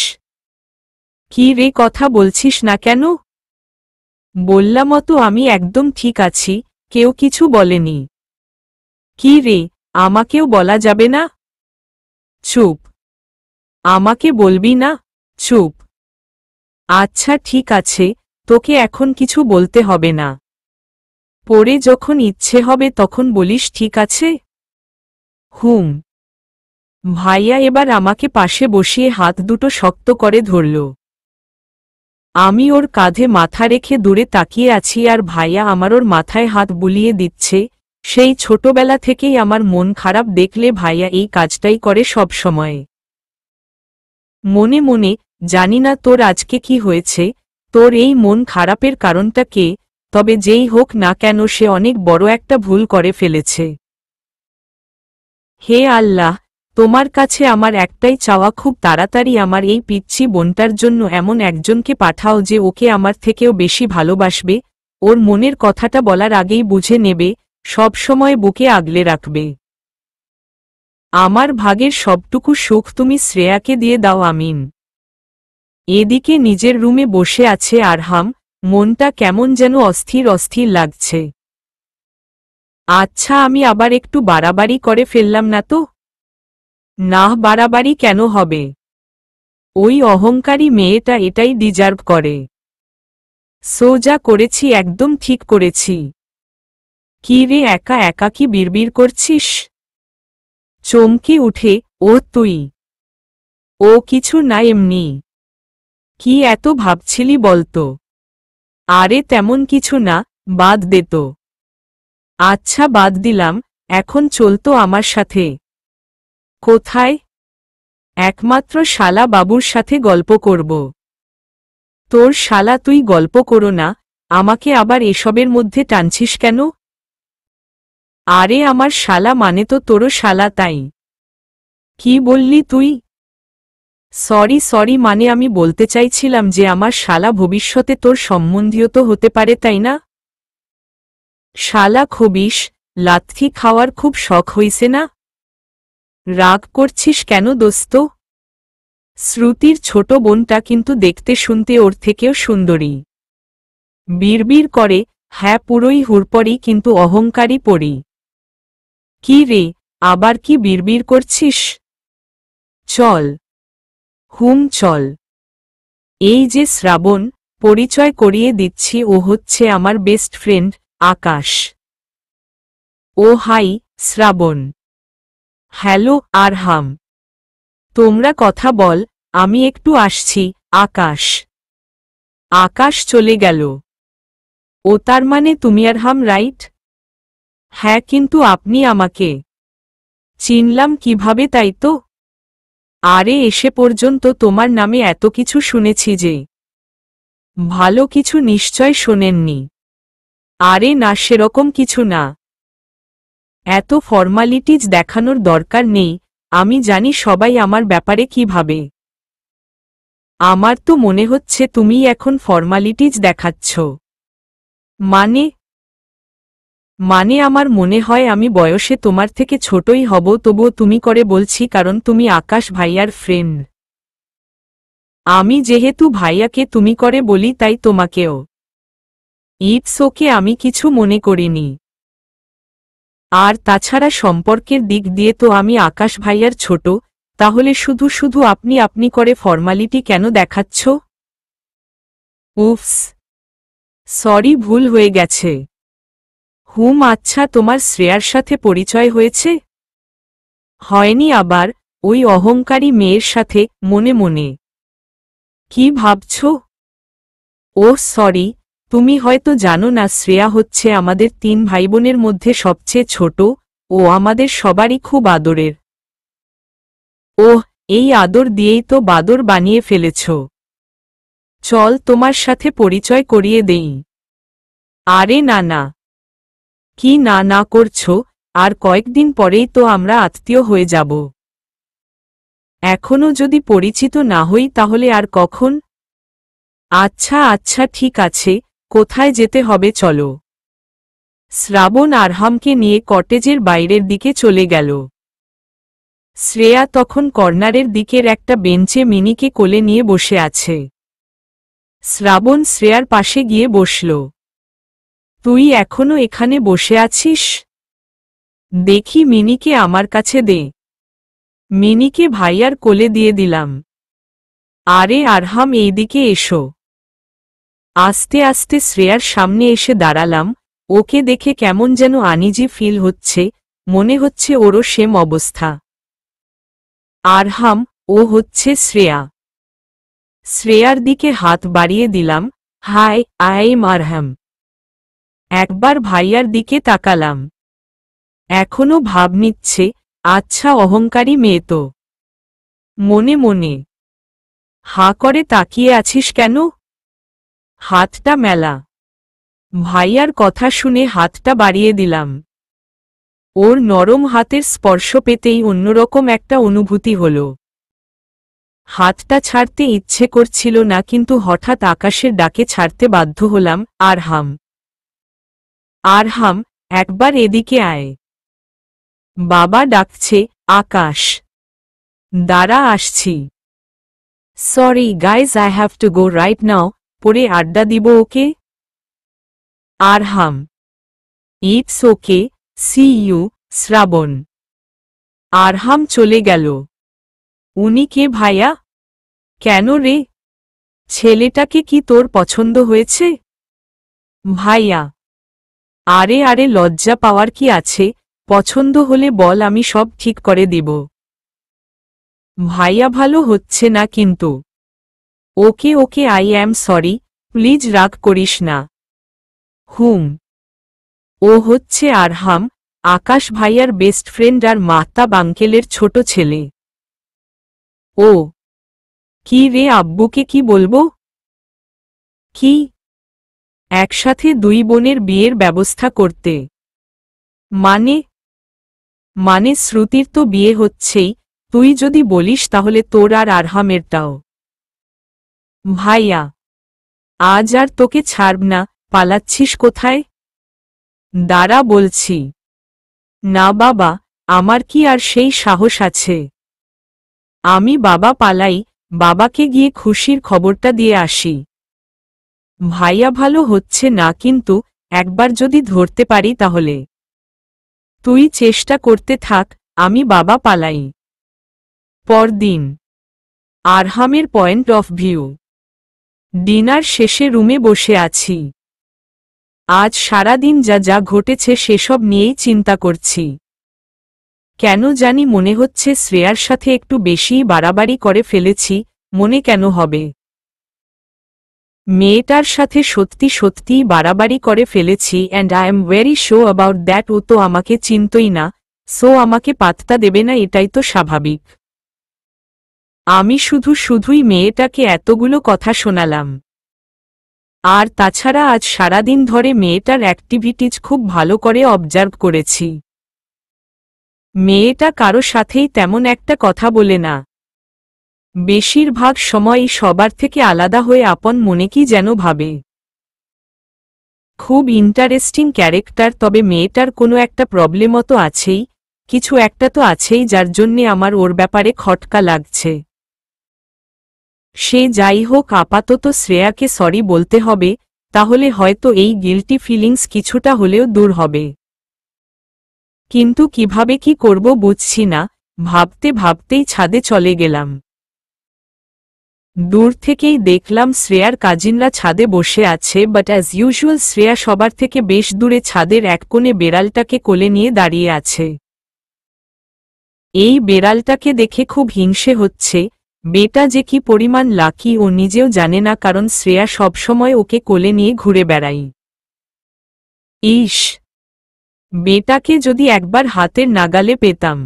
কি রে, কথা বলছিস না কেন? বললাম তো আমি একদম ঠিক আছি, কেউ কিছু বলেনি। কি রে, আমাকেও বলা যাবে না? চুপ। আমাকে বলবি না? চুপ। আচ্ছা ঠিক আছে, তোকে এখন কিছু বলতে হবে না। পরে যখন ইচ্ছে হবে তখন বলিস, ঠিক আছে? হুম। ভাইয়া এবার আমাকে পাশে বসিয়ে হাত দুটো শক্ত করে ধরল। আমি ওর কাঁধে মাথা রেখে দূরে তাকিয়ে আছি, আর ভাইয়া আমার ওর মাথায় হাত বুলিয়ে দিচ্ছে। সেই ছোটবেলা থেকেই আমার মন খারাপ দেখলে ভাইয়া এই কাজটাই করে সব সময়। মনে মনে জানি না তোর আজকে কি হয়েছে, তোর এই মন খারাপের কারণটা কে, তবে যেই হোক না কেন সে অনেক বড় একটা ভুল করে ফেলেছে। হে আল্লাহ, তোমার কাছে আমার একটাই চাওয়া, খুব তাড়াতাড়ি আমার এই পিচ্চি বোনটার জন্য এমন একজনকে পাঠাও যে ওকে আমার থেকেও বেশি ভালোবাসবে, ওর মনের কথাটা বলার আগেই বুঝে নেবে, সব সময় বুকে আগলে রাখবে। আমার ভাগের সবটুকু সুখ তুমি শ্রেয়াকে দিয়ে দাও, আমিন। এদিকে নিজের রুমে বসে আছে আরহাম, মনটা কেমন যেন অস্থির অস্থির লাগছে। আচ্ছা, আমি আবার একটু বাড়াবাড়ি করে ফেললাম না তো? না, বাড়াবাড়ি কেন হবে? ওই অহংকারী মেয়েটা এটাই ডিজার্ভ করে। সোজা করেছি, একদম ঠিক করেছি। কি রে, একা একা কি বিড়বিড় করছিস? চমকে উঠে, ও তুই? ও কিছু না, এমনি। কি এত ভাবছিলি বলতো? আরে তেমন কিছু না, বাদ দে তো। আচ্ছা বাদ দিলাম, এখন চলতো আমার সাথে। কোথায়? একমাত্র শালা বাবুর সাথে গল্প করব। তোর শালা, তুই গল্প করো না, আমাকে আবার এসবের মধ্যে টানছিস কেন? আরে আমার শালা মানে তো তোরও শালা, তাই। কি বললি তুই? সরি সরি, মানে আমি বলতে চাইছিলাম যে আমার শালা ভবিষ্যতে তোর সম্বন্ধীয় তো হতে পারে, তাই না? শালা খবিস, লাথি খাওয়ার খুব শখ হইছে না? রাগ করছিস কেন দোস্ত? শ্রুতির ছোট বোনটা কিন্তু দেখতে শুনতে ওর থেকেও সুন্দরী। বিড়বিড় করে, হ্যাঁ পুরোই হুড়পড়ি কিন্তু অহংকারী পড়ি। কি রে, আবার কি বিড়বিড় করছিস? চল। হুম চল। এই যে শ্রাবণ, পরিচয় করিয়ে দিচ্ছি, ও হচ্ছে আমার বেস্ট ফ্রেন্ড আকাশ। ও হাই শ্রাবণ। হ্যালো আরহাম। তোমরা কথা বল, আমি একটু আসছি। আকাশ। আকাশ চলে গেল। ও তার মানে তুমি আরহাম, রাইট? হ্যাঁ, কিন্তু আপনি আমাকে চিনলাম কিভাবে তাই তো? আরে এসে পর্যন্ত তোমার নামে এত কিছু শুনেছি যে। ভালো কিছু নিশ্চয় শোনেননি। আরে না, সেরকম কিছু না। এত ফর্মালিটিজ দেখানোর দরকার নেই, আমি জানি সবাই আমার ব্যাপারে কি ভাবে। আমার তো মনে হচ্ছে তুমি এখন ফর্মালিটিজ দেখাচ্ছ। মানে? মানে আমার মনে হয় আমি বয়সে তোমার থেকে ছোটই হব, তবুও তুমি করে বলছি কারণ তুমি আকাশ ভাইয়ার ফ্রেন্ড। আমি যেহেতু ভাইয়াকে তুমি করে বলি তাই তোমাকেও। ইটস ওকে, আমি কিছু মনে করিনি। আর তাছাড়া সম্পর্কের দিক দিয়ে তো আমি আকাশ ভাইয়ার ছোট, তাহলে শুধু শুধু আপনি আপনি করে ফর্মালিটি কেন দেখাচ্ছ? উফস, সরি, ভুল হয়ে গেছে। হুম আচ্ছা, তোমার শ্রেয়ার সাথে পরিচয় হয়েছে? হয়নি আবার? ওই অহংকারী মেয়ের সাথে, মনে মনে কি ভাবছ? ও সরি, তুমি হয়তো জানো না, শ্রেয়া হচ্ছে আমাদের 3 ভাইবোনের মধ্যে সবচেয়ে ছোট। ও আমাদের সবারই খুব আদরের। ওহ, এই আদর দিয়েই তো বাদর বানিয়ে ফেলেছ। চল তোমার সাথে পরিচয় করিয়ে দেই। আরে না না। কি না না করছো? আর কয়েকদিন পরেই তো আমরা আত্মীয় হয়ে যাব। এখনো যদি পরিচিত না হই তাহলে আর কখন? আচ্ছা আচ্ছা ঠিক আছে, কোথায় যেতে হবে চলো। শ্রাবণ আরহামকে নিয়ে কটেজের বাইরের দিকে চলে গেল। শ্রেয়া তখন কর্নারের দিকের একটা বেঞ্চে মিনিকে কোলে নিয়ে বসে আছে। শ্রাবণ শ্রেয়ার পাশে গিয়ে বসল। তুই এখনো এখানে বসে আছিস? দেখি মিনিকে আমার কাছে দে। মিনিকে ভাইয়ার কোলে দিয়ে দিলাম। আরে আরহাম, এইদিকে এসো। আস্তে আস্তে শ্রেয়ার সামনে এসে দাঁড়ালাম। ওকে দেখে কেমন যেন আনিজি ফিল হচ্ছে, মনে হচ্ছে ওরও সেম অবস্থা। আরহাম, ও হচ্ছে শ্রেয়া। শ্রেয়ার দিকে হাত বাড়িয়ে দিলাম। হাই, আই এম আরহাম। একবার ভাইয়ার দিকে তাকালাম। এখনো ভাব নিচ্ছে, আচ্ছা অহংকারী মেয়ে তো। মনে মনে হাঁ করে তাকিয়ে আছিস কেন? হাতটা মেলা। ভাইয়ার কথা শুনে হাতটা বাড়িয়ে দিলাম। ওর নরম হাতের স্পর্শ পেতেই অন্যরকম একটা অনুভূতি হল। হাতটা ছাড়তে ইচ্ছে করছিল না, কিন্তু হঠাৎ আকাশের ডাকে ছাড়তে বাধ্য হলাম। আরহাম, আরহাম, একবার এদিকে আয়। বাবা ডাকছে। আকাশ, দাঁড়া আসছি। Sorry guys, I have to go right now, পরে আড্ডা দিব ওকে। আরহাম, ইটস ওকে, সি ইউ। শ্রাবণ। আরহাম চলে গেল। উনি কে ভাইয়া? কেন রে? ছেলেটাকে কি তোর পছন্দ হয়েছে? ভাইয়া। আরে আরে, লজ্জা পাওয়ার কি আছে? পছন্দ হলে বল, আমি সব ঠিক করে দিব। ভাইয়া ভালো হচ্ছে না কিন্তু। ওকে ওকে, আই অ্যাম সরি, প্লিজ রাগ করিস না। হুম। ও হচ্ছে আরহাম, আকাশ ভাইয়ার বেস্ট ফ্রেন্ড আর মাহতাব আঙ্কেলের ছোট ছেলে। ও, কি রে, আব্বুকে কি বলবো? কি? একসাথে 2 বোনের বিয়ের ব্যবস্থা করতে? মানে? মানে শ্রুতির তো বিয়ে হচ্ছেই, তুই যদি বলিস তাহলে তোর আর আরহামেরটাও। ভাইয়া, আজ আর তোকে ছাড়ব না। পালাচ্ছিস কোথায়? দাঁড়া বলছি। না বাবা, আমার কি আর সেই সাহস আছে? আমি বাবা পালাই, বাবাকে গিয়ে খুশির খবরটা দিয়ে আসি। ভাইয়া ভালো হচ্ছে না, কিন্তু একবার যদি ধরতে পারি তাহলে। তুই চেষ্টা করতে থাক, আমি বাবা পালাই। পরদিন। আরহামের পয়েন্ট অফ ভিউ। ডিনার শেষে রুমে বসে আছি। আজ সারাদিন যা যা ঘটেছে সেসব নিয়েই চিন্তা করছি। কেন জানি মনে হচ্ছে শ্রেয়ার সাথে একটু বেশিই বাড়াবাড়ি করে ফেলেছি। মনে কেন হবে? মেয়েটার সাথে সত্যি সত্যিই বাড়াবাড়ি করে ফেলেছি, and I am very sure about that. ও তো আমাকে চিনতই না, সো আমাকে পাত্তা দেবে না, এটাই তো স্বাভাবিক। আমি শুধুই মেয়েটাকে এতগুলো কথা শোনালাম। আর তাছাড়া আজ সারাদিন ধরে মেয়েটার অ্যাক্টিভিটিজ খুব ভালো করে অবজার্ভ করেছি। মেয়েটা কারো সাথেই তেমন একটা কথা বলে না। বেশিরভাগ সময়ই সবার থেকে আলাদা হয়ে আপন মনে কি যেন ভাবে। খুব ইন্টারেস্টিং ক্যারেক্টার। তবে মেয়েটার কোনো একটা প্রবলেমও তো আছেই, কিছু একটা তো আছেই যার জন্যে আমার ওর ব্যাপারে খটকা লাগছে। সে যাই হোক, আপাতত শ্রেয়াকে সরি বলতে হবে, তাহলে হয়তো এই গিল্টি ফিলিংস কিছুটা হলেও দূর হবে। কিন্তু কিভাবে কি করব বুঝছি না। ভাবতে ভাবতেই ছাদে চলে গেলাম। দূর থেকেই দেখলাম শ্রেয়ার কাজিনরা ছাদে বসে আছে, বাট অ্যাজ ইউজুয়াল শ্রেয়া সবার থেকে বেশ দূরে ছাদের এক কোণে বেড়ালটাকে কোলে নিয়ে দাঁড়িয়ে আছে। এই বেড়ালটাকে দেখে খুব হিংসে হচ্ছে। বেটা যে কি পরিমাণ লাকি ও নিজেও জানে না, কারণ শ্রেয়া সবসময় ওকে কোলে নিয়ে ঘুরে বেড়াই। ইস, বেটাকে যদি একবার হাতের নাগালে পেতাম।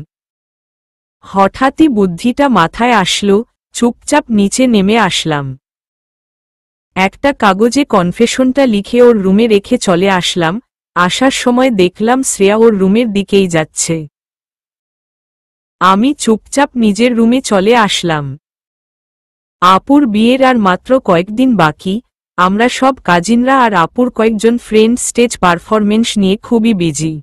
হঠাৎই বুদ্ধিটা মাথায় আসলো, চুপচাপ নিচে নেমে আসলাম। একটা কাগজে কনফেশনটা লিখে ওর রুমে রেখে চলে আসলাম। আসার সময় দেখলাম শ্রেয়া ওর রুমের দিকেই যাচ্ছে। আমি চুপচাপ নিজের রুমে চলে আসলাম। আপুর বিয়ের আর মাত্র কয়েকদিন বাকি। আমরা সব কাজিনরা আর আপুর কয়েকজন ফ্রেন্ড স্টেজ পারফরমেন্স নিয়ে খুবই বিজি।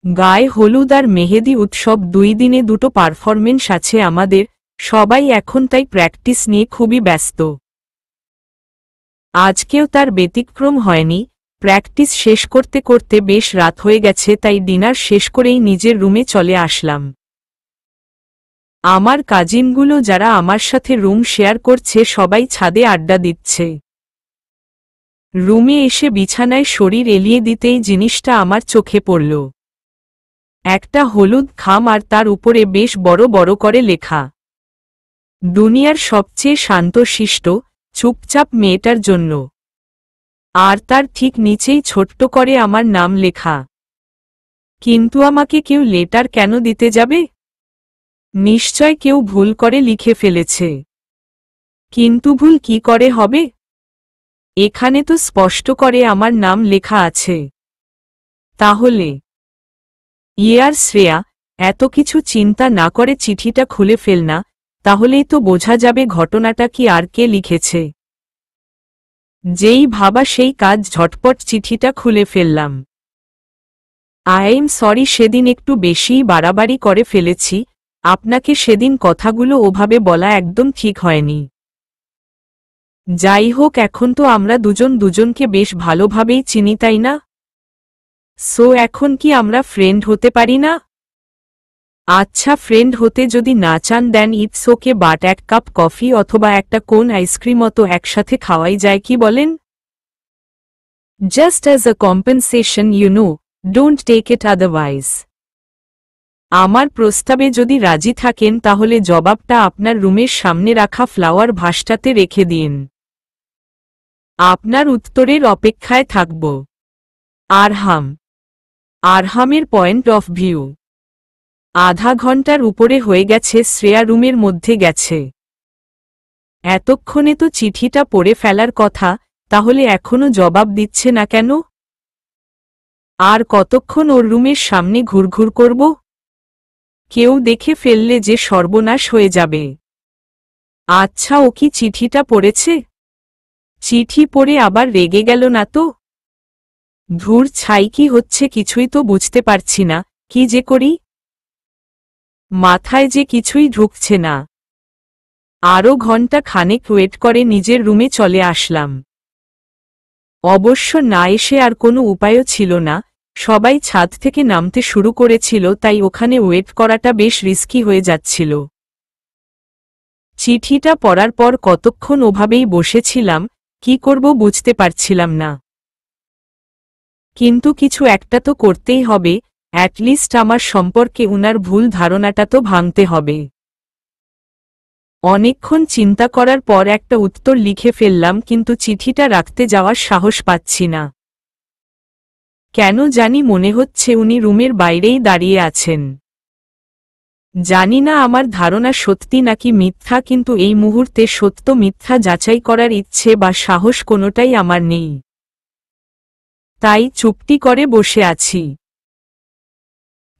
গায়ে হলুদ আর মেহেদি উৎসব 2 দিনে 2টো পারফরমেন্স আছে আমাদের। সবাই এখন তাই প্র্যাকটিস নিয়ে খুবই ব্যস্ত। আজকেও তার ব্যতিক্রম হয়নি। প্র্যাকটিস শেষ করতে করতে বেশ রাত হয়ে গেছে, তাই ডিনার শেষ করেই নিজের রুমে চলে আসলাম। আমার কাজিনগুলো যারা আমার সাথে রুম শেয়ার করছে সবাই ছাদে আড্ডা দিচ্ছে। রুমে এসে বিছানায় শরীর এলিয়ে দিতেই জিনিসটা আমার চোখে পড়ল। একটা হলুদ খাম আর তার উপরে বেশ বড় বড় করে লেখা, দুনিয়ার সবচেয়ে শান্তশিষ্ট চুপচাপ মেয়েটার জন্য। আর তার ঠিক নিচেই ছোট্ট করে আমার নাম লেখা। কিন্তু আমাকে কেউ লেটার কেন দিতে যাবে? নিশ্চয় কেউ ভুল করে লিখে ফেলেছে। কিন্তু ভুল কি করে হবে? এখানে তো স্পষ্ট করে আমার নাম লেখা আছে। তাহলে ইয়ার শ্রেয়া, এত কিছু চিন্তা না করে চিঠিটা খুলে ফেল না, তাহলেই তো বোঝা যাবে ঘটনাটা কি আর কে লিখেছে। যেই ভাবা সেই কাজ, ঝটপট চিঠিটা খুলে ফেললাম। আই এম সরি, সেদিন একটু বেশিই বাড়াবাড়ি করে ফেলেছি। আপনাকে সেদিন কথাগুলো ওভাবে বলা একদম ঠিক হয়নি। যাই হোক, এখন তো আমরা দুজন দুজনকে বেশ ভালোভাবেই চিনি, তাই না? সো এখন কি আমরা ফ্রেন্ড হতে পারি না? আচ্ছা, ফ্রেন্ড হতে যদি না চান দেন ইটস ওকে, বাট এক কাপ কফি অথবা একটা কোন আইসক্রিম অত একসাথে খাওয়াই যায়, কি বলেন? Just as a compensation, you know, don't take it otherwise. আমার প্রস্তাবে যদি রাজি থাকেন তাহলে জবাবটা আপনার রুমের সামনে রাখা ফ্লাওয়ার ভাসটাতে রেখে দিন। আপনার উত্তরের অপেক্ষায় থাকব। আরহাম। আরহামের পয়েন্ট অফ ভিউ। আধা ঘন্টার উপরে হয়ে গেছে শ্রেয়া রুমের মধ্যে গেছে। এতক্ষণে তো চিঠিটা পড়ে ফেলার কথা, তাহলে এখনো জবাব দিচ্ছে না কেন? আর কতক্ষণ ওর রুমের সামনে ঘুরঘুর করব? কেউ দেখে ফেললে যে সর্বনাশ হয়ে যাবে। আচ্ছা, ও কি চিঠিটা পড়েছে? চিঠি পড়ে আবার রেগে গেল না তো? ধুর ছাই, কি হচ্ছে কিছুই তো বুঝতে পারছি না, কি যে করি মাথায় যে কিছুই ঢুকছে না। আরও ঘন্টা খানেক ওয়েট করে নিজের রুমে চলে আসলাম। অবশ্য না এসে আর কোনো উপায়ও ছিল না, সবাই ছাদ থেকে নামতে শুরু করেছিল, তাই ওখানে ওয়েট করাটা বেশ রিস্কি হয়ে যাচ্ছিল। চিঠিটা পড়ার পর কতক্ষণ ওভাবেই বসেছিলাম, কি করব বুঝতে পারছিলাম না। কিন্তু কিছু একটা তো করতেই হবে, অ্যাটলিস্ট আমার সম্পর্কে উনার ভুল ধারণাটা তো ভাঙতে হবে। অনেকক্ষণ চিন্তা করার পর একটা উত্তর লিখে ফেললাম, কিন্তু চিঠিটা রাখতে যাওয়ার সাহস পাচ্ছি না। কেন জানি মনে হচ্ছে উনি রুমের বাইরেই দাঁড়িয়ে আছেন। জানি না আমার ধারণা সত্যি নাকি মিথ্যা, কিন্তু এই মুহূর্তে সত্য মিথ্যা যাচাই করার ইচ্ছে বা সাহস কোনোটাই আমার নেই। তাই চুপটি করে বসে আছি।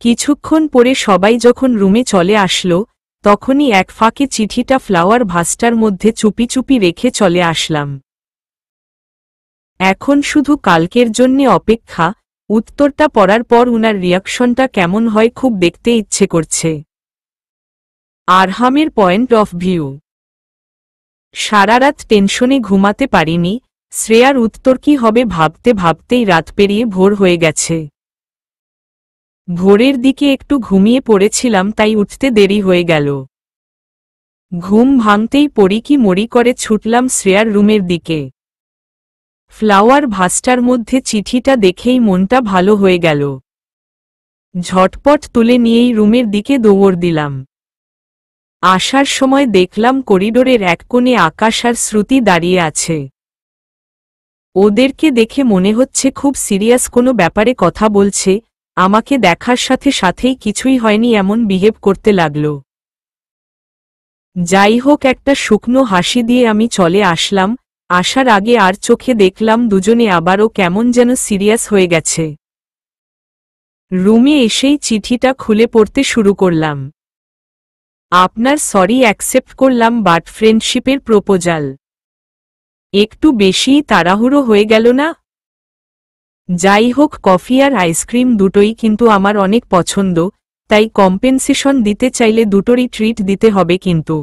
কিছুক্ষণ পরে সবাই যখন রুমে চলে আসলো, তখনই এক ফাঁকে চিঠিটা ফ্লাওয়ার ভাসটার মধ্যে চুপি চুপি রেখে চলে আসলাম। এখন শুধু কালকের জন্যে অপেক্ষা, উত্তরটা পড়ার পর উনার রিয়াকশনটা কেমন হয় খুব দেখতে ইচ্ছে করছে। আরহামের পয়েন্ট অফ ভিউ। সারারাত টেনশনে ঘুমাতে পারিনি, শ্রেয়ার উত্তর কি হবে ভাবতে ভাবতেই রাত পেরিয়ে ভোর হয়ে গেছে। ভোরের দিকে একটু ঘুমিয়ে পড়েছিলাম, তাই উঠতে দেরি হয়ে গেল। ঘুম ভাঙতেই পড়ি কি মরি করে ছুটলাম শ্রেয়ার রুমের দিকে। ফ্লাওয়ার ভাসটার মধ্যে চিঠিটা দেখেই মনটা ভালো হয়ে গেল। ঝটপট তুলে নিয়েই রুমের দিকে দৌড় দিলাম। আসার সময় দেখলাম করিডোরের এক কোণে আকাশ আর শ্রুতি দাঁড়িয়ে আছে। ওদেরকে দেখে মনে হচ্ছে খুব সিরিয়াস কোনো ব্যাপারে কথা বলছে, আমাকে দেখার সাথে সাথেই কিছুই হয়নি এমন বিহেভ করতে লাগল। যাই হোক, একটা শুকনো হাসি দিয়ে আমি চলে আসলাম। আসার আগে আর চোখে দেখলাম দুজনে আবারও কেমন যেন সিরিয়াস হয়ে গেছে। রুমে এসেই চিঠিটা খুলে পড়তে শুরু করলাম। আপনার সরি অ্যাকসেপ্ট করলাম, বাট ফ্রেন্ডশিপের প্রপোজাল একটু বেশিই তাড়াহুড়ো হয়ে গেল না? যাই হোক, কফি আর আইসক্রিম দুটোই কিন্তু আমার অনেক পছন্দ, তাই কম্পেনসেশন দিতে চাইলে দুটোরই ট্রিট দিতে হবে কিন্তু।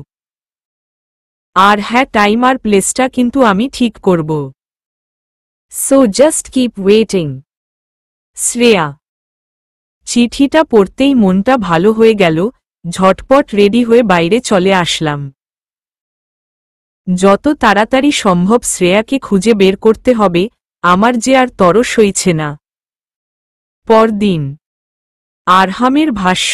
আর হ্যাঁ, টাইম আর প্লেসটা কিন্তু আমি ঠিক করব। So just keep waiting. Shreya. চিঠিটা পড়তেই মনটা ভালো হয়ে গেল, ঝটপট রেডি হয়ে বাইরে চলে আসলাম। যত তাড়াতাড়ি সম্ভব শ্রেয়াকে খুঁজে বের করতে হবে, আমার যে আর তরস সইছে না। পরদিন। আরহামের ভাষ্য।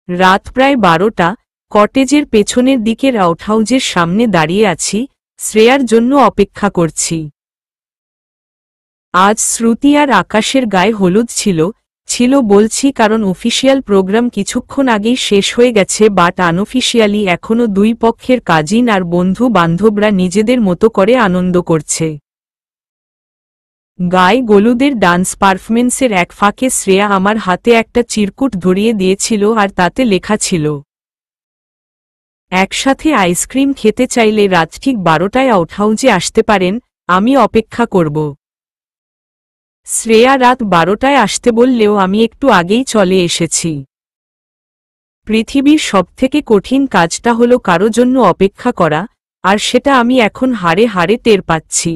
রাত প্রায় 12টা, কটেজের পেছনের দিকের আউটহাউজের সামনে দাঁড়িয়ে আছি, শ্রেয়ার জন্য অপেক্ষা করছি। আজ শ্রুতি আর আকাশের গায়ে হলুদ ছিল বলছি কারণ অফিসিয়াল প্রোগ্রাম কিছুক্ষণ আগেই শেষ হয়ে গেছে, বাট আনঅফিসিয়ালি এখনও দুই পক্ষের কাজিন আর বন্ধু বান্ধবরা নিজেদের মতো করে আনন্দ করছে। গায়ে হলুদের ডান্স পারফরমেন্সের এক ফাঁকে শ্রেয়া আমার হাতে একটা চিরকুট ধরিয়ে দিয়েছিল, আর তাতে লেখা ছিল, একসাথে আইসক্রিম খেতে চাইলে রাত ঠিক 12টায় আউটহাউজে আসতে পারেন, আমি অপেক্ষা করব। শ্রেয়া রাত 12টায় আসতে বললেও আমি একটু আগেই চলে এসেছি। পৃথিবীর সবথেকে কঠিন কাজটা হলো কারো জন্য অপেক্ষা করা, আর সেটা আমি এখন হাড়ে হাড়ে টের পাচ্ছি।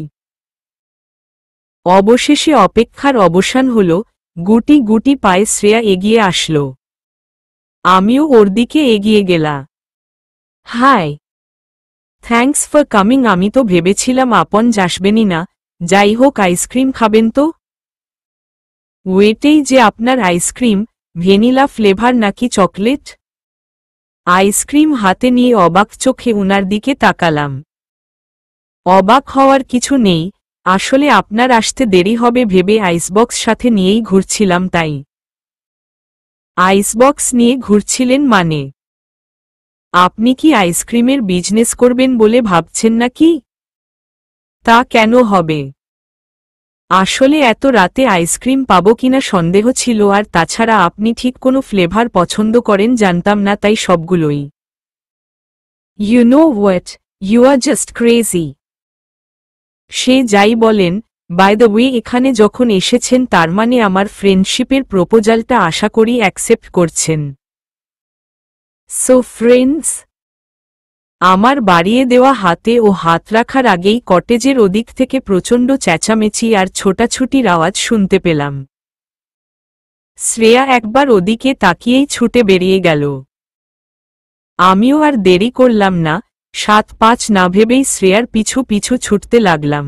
অবশেষে অপেক্ষার অবসান হল, গুটি গুটি পায়ে শ্রেয়া এগিয়ে আসল। আমিও ওর দিকে এগিয়ে গেলাম। Hi, thanks for coming. আমি তো ভেবেছিলাম আপন আসবেনই না। যাই হোক, আইসক্রিম খাবেন তো? ওয়েটেই যে আপনার আইসক্রিম, ভ্যানিলা ফ্লেভার নাকি চকলেট? আইসক্রিম হাতে নিয়ে অবাক চোখে উনার দিকে তাকালাম। অবাক হওয়ার কিছু নেই, আসলে আপনার আসতে দেরি হবে ভেবে আইসবক্স সাথে নিয়েই ঘুরছিলাম তাই। আইসবক্স নিয়ে ঘুরছিলেন মানে? আপনি কি আইসক্রিমের বিজনেস করবেন বলে ভাবছেন নাকি? তা কেন হবে? আসলে এত রাতে আইসক্রিম পাবো কিনা সন্দেহ ছিল, আর তাছাড়া আপনি ঠিক কোনো ফ্লেভার পছন্দ করেন জানতাম না, তাই সবগুলোই। You know what, you are just crazy. সে যাই বলেন, বাই দ্য ওয়ে এখানে যখন এসেছেন তার মানে আমার ফ্রেন্ডশিপের প্রপোজালটা আশা করি অ্যাকসেপ্ট করছেন। So friends. আমার বাড়িয়ে দেওয়া হাতে ও হাত রাখার আগেই কটেজের ওদিক থেকে প্রচণ্ড চেঁচামেচি আর ছোটাছুটির আওয়াজ শুনতে পেলাম। শ্রেয়া একবার ওদিকে তাকিয়েই ছুটে বেরিয়ে গেল। আমিও আর দেরি করলাম না, 7-5 না ভেবেই শ্রেয়ার পিছু পিছু ছুটতে লাগলাম।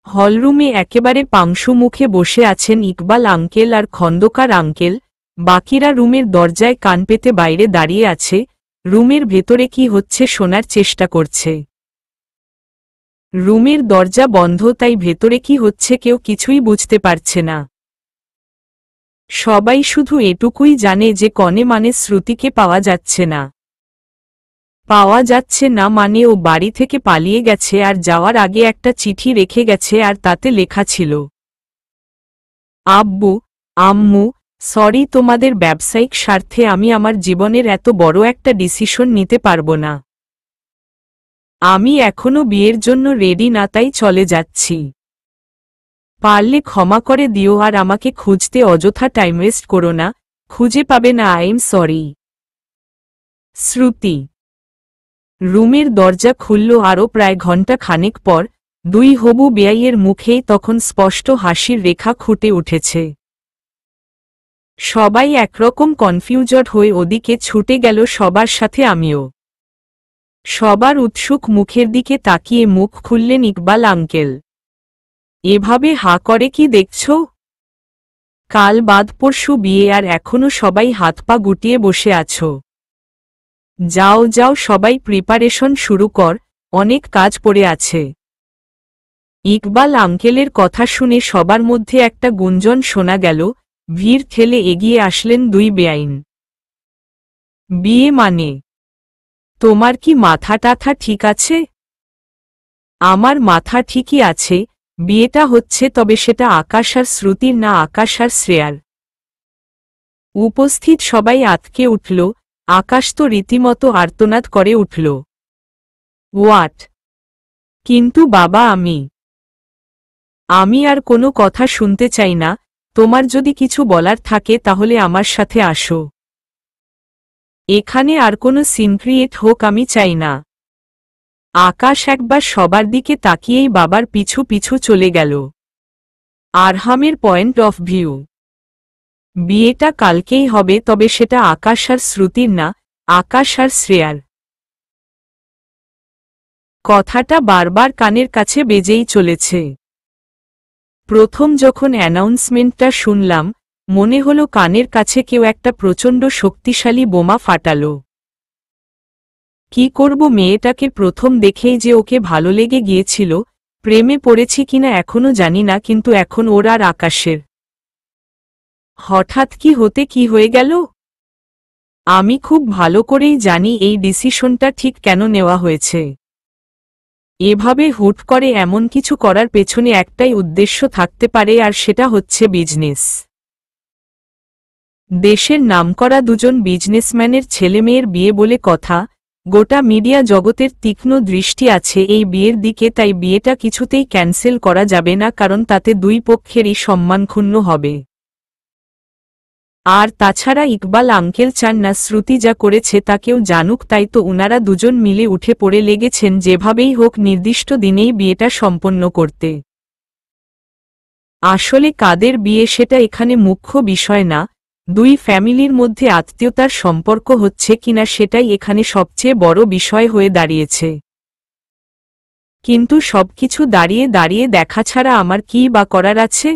হলরুমে একেবারে পাংশু মুখে বসে আছেন ইকবাল আঙ্কেল আর খন্দকার আঙ্কেল, বাকিরা রুমের দরজায় কান পেতে বাইরে দাঁড়িয়ে আছে, রুমের ভেতরে কি হচ্ছে শোনার চেষ্টা করছে। রুমের দরজা বন্ধ, তাই ভেতরে কি হচ্ছে কেউ কিছুই বুঝতে পারছে না। সবাই শুধু এটুকুই জানে যে কনে মানে শ্রুতিকে পাওয়া যাচ্ছে না। পাওয়া যাচ্ছে না মানে ও বাড়ি থেকে পালিয়ে গেছে, আর যাওয়ার আগে একটা চিঠি রেখে গেছে, আর তাতে লেখা ছিল, আব্বু, আম্মু, সরি, তোমাদের ব্যবসায়িক স্বার্থে আমি আমার জীবনের এত বড় একটা ডিসিশন নিতে পারবো না। আমি এখনো বিয়ের জন্য রেডি না, তাই চলে যাচ্ছি। পারলে ক্ষমা করে দিও, আর আমাকে খুঁজতে অযথা টাইম ওয়েস্ট করো না, খুঁজে পাবে না, আই এম সরি। শ্রুতি। রুমের দরজা খুলল আরও প্রায় ঘণ্টা খানেক পর, দুই হবু বেয়াইয়ের মুখেই তখন স্পষ্ট হাসির রেখা ফুটে উঠেছে। সবাই একরকম কনফিউজড হয়ে ওদিকে ছুটে গেল, সবার সাথে আমিও। সবার উৎসুক মুখের দিকে তাকিয়ে মুখ খুললেন ইকবাল আঙ্কেল। এভাবে হা করে কি দেখছ? কাল বাদ পরশু বিয়ে, আর এখনো সবাই হাত পা গুটিয়ে বসে আছো। যাও যাও, সবাই প্রিপারেশন শুরু কর, অনেক কাজ পড়ে আছে। ইকবাল আঙ্কেলের কথা শুনে সবার মধ্যে একটা গুঞ্জন শোনা গেল, ভিড় ঠেলে এগিয়ে আসলেন দুই বেআইন। বিয়ে মানে? তোমার কি মাথা টাথা ঠিক আছে? আমার মাথা ঠিকই আছে, বিয়েটা হচ্ছে, তবে সেটা আকাশ আর শ্রুতির না, আকাশ আর শ্রেয়ার। উপস্থিত সবাই আতকে উঠল, আকাশ তো রীতিমতো আর্তনাদ করে উঠল। হোয়াট? কিন্তু বাবা, আমি আর কোনো কথা শুনতে চাই না, তোমার যদি কিছু বলার থাকে তাহলে আমার সাথে আসো। এখানে আর কোনো সিন ক্রিয়েট হোক আমি চাই না। আকাশ একবার সবার দিকে তাকিয়েই বাবার পিছু পিছু চলে গেল। আরহামের পয়েন্ট অফ ভিউ, বিয়েটা কালকেই হবে, তবে সেটা আকাশ আর শ্রুতির না, আকাশ আর শ্রেয়ার। কথাটা বারবার কানের কাছে বেজেই চলেছে। প্রথম যখন অ্যানাউন্সমেন্টটা শুনলাম, মনে হলো কানের কাছে কেউ একটা প্রচণ্ড শক্তিশালী বোমা ফাটালো। কি করব, মেয়েটাকে প্রথম দেখেই যে ওকে ভালো লেগে গিয়েছিল, প্রেমে পড়েছি কিনা এখনো জানি না, কিন্তু এখন ওর আর আকাশের হঠাৎ কি হতে কি হয়ে গেল। আমি খুব ভালো করেই জানি এই ডিসিশনটা ঠিক কেন নেওয়া হয়েছে। এভাবে হুট করে এমন কিছু করার পেছনে একটাই উদ্দেশ্য থাকতে পারে, আর সেটা হচ্ছে বিজনেস। দেশের নামকরা দুজন বিজনেসম্যানের ছেলেমেয়ের বিয়ে বলে কথা, গোটা মিডিয়া জগতের তীক্ষ্ণ দৃষ্টি আছে এই বিয়ের দিকে, তাই বিয়েটা কিছুতেই ক্যান্সেল করা যাবে না, কারণ তাতে দুই পক্ষেরই সম্মান ক্ষুণ্ণ হবে। আর তাছাড়া ইকবাল আঙ্কেল চান না শ্রুতি যা করেছে তা কেউ জানুক, তাই তো উনারা দুজন মিলে উঠে পড়ে লেগেছেন যেভাবেই হোক নির্দিষ্ট দিনেই বিয়েটা সম্পন্ন করতে। আসলে কাদের বিয়ে সেটা এখানে মুখ্য বিষয় না, দুই ফ্যামিলির মধ্যে আত্মীয়তার সম্পর্ক হচ্ছে কিনা সেটাই এখানে সবচেয়ে বড় বিষয় হয়ে দাঁড়িয়েছে। কিন্তু সবকিছু দাঁড়িয়ে দাঁড়িয়ে দেখা ছাড়া আমার কী বা করার আছে?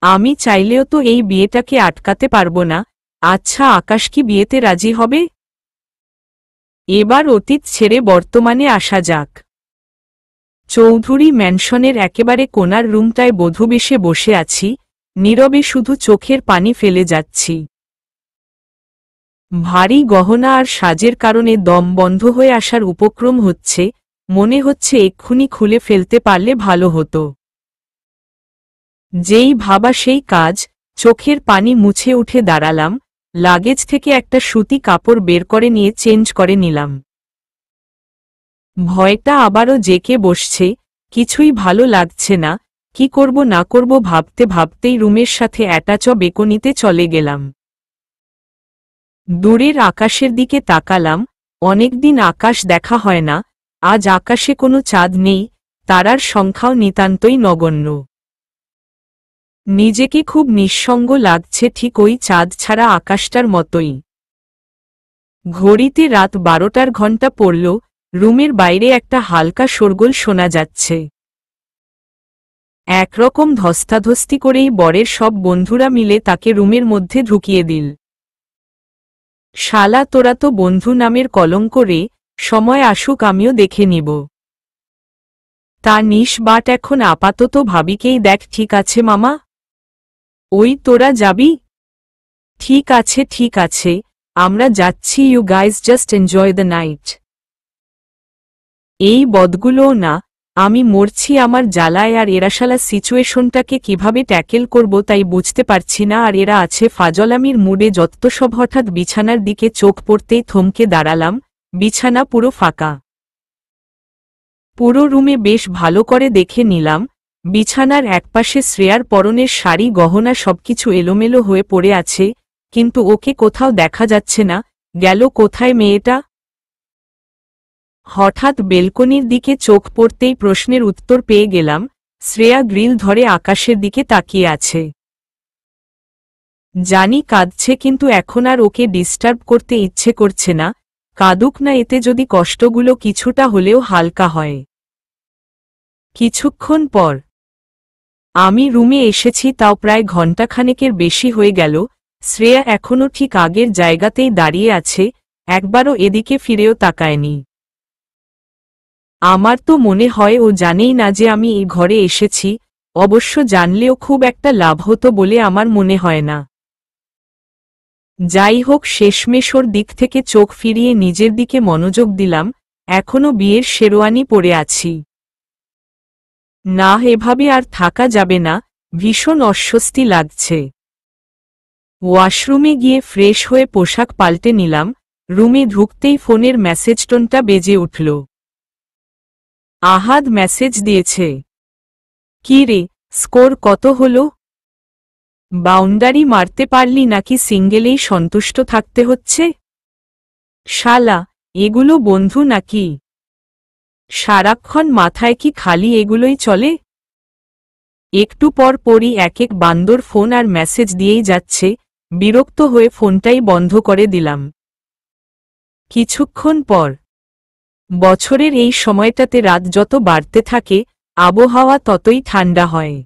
আমি চাইলেও তো এই বিয়েটাকে আটকাতে পারবো না। আচ্ছা, আকাশ কি বিয়েতে রাজি হবে? এবার অতীত ছেড়ে বর্তমানে আসা যাক। চৌধুরী ম্যানশনের একেবারে কোণার রুমটায় বধূবেশে বসে আছি, নীরবে শুধু চোখের পানি ফেলে যাচ্ছি। ভারী গহনা আর সাজের কারণে দম বন্ধ হয়ে আসার উপক্রম হচ্ছে, মনে হচ্ছে এক্ষুনি খুলে ফেলতে পারলে ভালো হতো। যেই ভাবা সেই কাজ, চোখের পানি মুছে উঠে দাঁড়ালাম, লাগেজ থেকে একটা সুতি কাপড় বের করে নিয়ে চেঞ্জ করে নিলাম। ভয়টা আবারও জেকে বসছে, কিছুই ভালো লাগছে না, কি করব না করব ভাবতে ভাবতেই রুমের সাথে অ্যাটাচ বেকনিতে চলে গেলাম। দূরের আকাশের দিকে তাকালাম, অনেকদিন আকাশ দেখা হয় না, আজ আকাশে কোনো চাঁদ নেই, তারার সংখ্যাও নিতান্তই নগণ্য। নিজেকে খুব নিঃসঙ্গ লাগছে, ঠিক ওই চাঁদ ছাড়া আকাশটার মতোই। ঘড়িতে রাত 12টার ঘণ্টা পড়ল, রুমের বাইরে একটা হালকা শোরগোল শোনা যাচ্ছে। একরকম ধস্তাধস্তি করেই বরের সব বন্ধুরা মিলে তাকে রুমের মধ্যে ঢুকিয়ে দিল। শালা তোরা তো বন্ধু নামের কলঙ্ক রে, সময় আসুক আমিও দেখে নিব। তা নিস বাট এখন আপাতত ভাবিকেই দেখ। ঠিক আছে মামা? ওই তোরা যাবি? ঠিক আছে ঠিক আছে, আমরা যাচ্ছি, you guys just enjoy the night. এই বদগুলোও না, আমি মরছি আমার জ্বালায়, আর এরা শালা সিচুয়েশনটাকে কিভাবে ট্যাকেল করব তাই বুঝতে পারছি না, আর এরা আছে ফাজলামির মুডে। যত সব হঠাৎ বিছানার দিকে চোখ পড়তেই থমকে দাঁড়ালাম, বিছানা পুরো ফাঁকা। পুরো রুমে বেশ ভালো করে দেখে নিলাম, বিছানার একপাশে শ্রেয়ার পরনের শাড়ি গহনা সবকিছু এলোমেলো হয়ে পড়ে আছে, কিন্তু ওকে কোথাও দেখা যাচ্ছে না। গেল কোথায় মেয়েটা? হঠাৎ বেলকনির দিকে চোখ পড়তেই প্রশ্নের উত্তর পেয়ে গেলাম, শ্রেয়া গ্রিল ধরে আকাশের দিকে তাকিয়ে আছে। জানি কাঁদছে, কিন্তু এখন আর ওকে ডিস্টার্ব করতে ইচ্ছে করছে না, কাঁদুক না, এতে যদি কষ্টগুলো কিছুটা হলেও হালকা হয়। কিছুক্ষণ পর আমি রুমে এসেছি, তাও প্রায় ঘণ্টাখানেকের বেশি হয়ে গেল। শ্রেয়া এখনও ঠিক আগের জায়গাতেই দাঁড়িয়ে আছে, একবারও এদিকে ফিরেও তাকায়নি। আমার তো মনে হয় ও জানেই না যে আমি এই ঘরে এসেছি, অবশ্য জানলেও খুব একটা লাভ হতো বলে আমার মনে হয় না। যাই হোক, শেষমেশ ওর দিক থেকে চোখ ফিরিয়ে নিজের দিকে মনোযোগ দিলাম। এখনও বিয়ের শেরওয়ানি পরে আছি। না, এভাবে আর থাকা যাবে না, ভীষণ অস্বস্তি লাগছে। ওয়াশরুমে গিয়ে ফ্রেশ হয়ে পোশাক পাল্টে নিলাম, রুমে ঢুকতেই ফোনের মেসেজ টোনটা বেজে উঠল। আহাদ মেসেজ দিয়েছে। কি রে, স্কোর কত হলো? বাউন্ডারি মারতে পারলি নাকি সিঙ্গেলেই সন্তুষ্ট থাকতে হচ্ছে? শালা, এগুলো বন্ধু নাকি? সারাক্ষণ মাথায় কি খালি এগুলোই চলে? একটু পর পরই এক এক বান্দর ফোন আর মেসেজ দিয়েই যাচ্ছে, বিরক্ত হয়ে ফোনটাই বন্ধ করে দিলাম। কিছুক্ষণ পর বছরের এই সময়টাতে রাত যত বাড়তে থাকে, আবহাওয়া ততই ঠান্ডা হয়।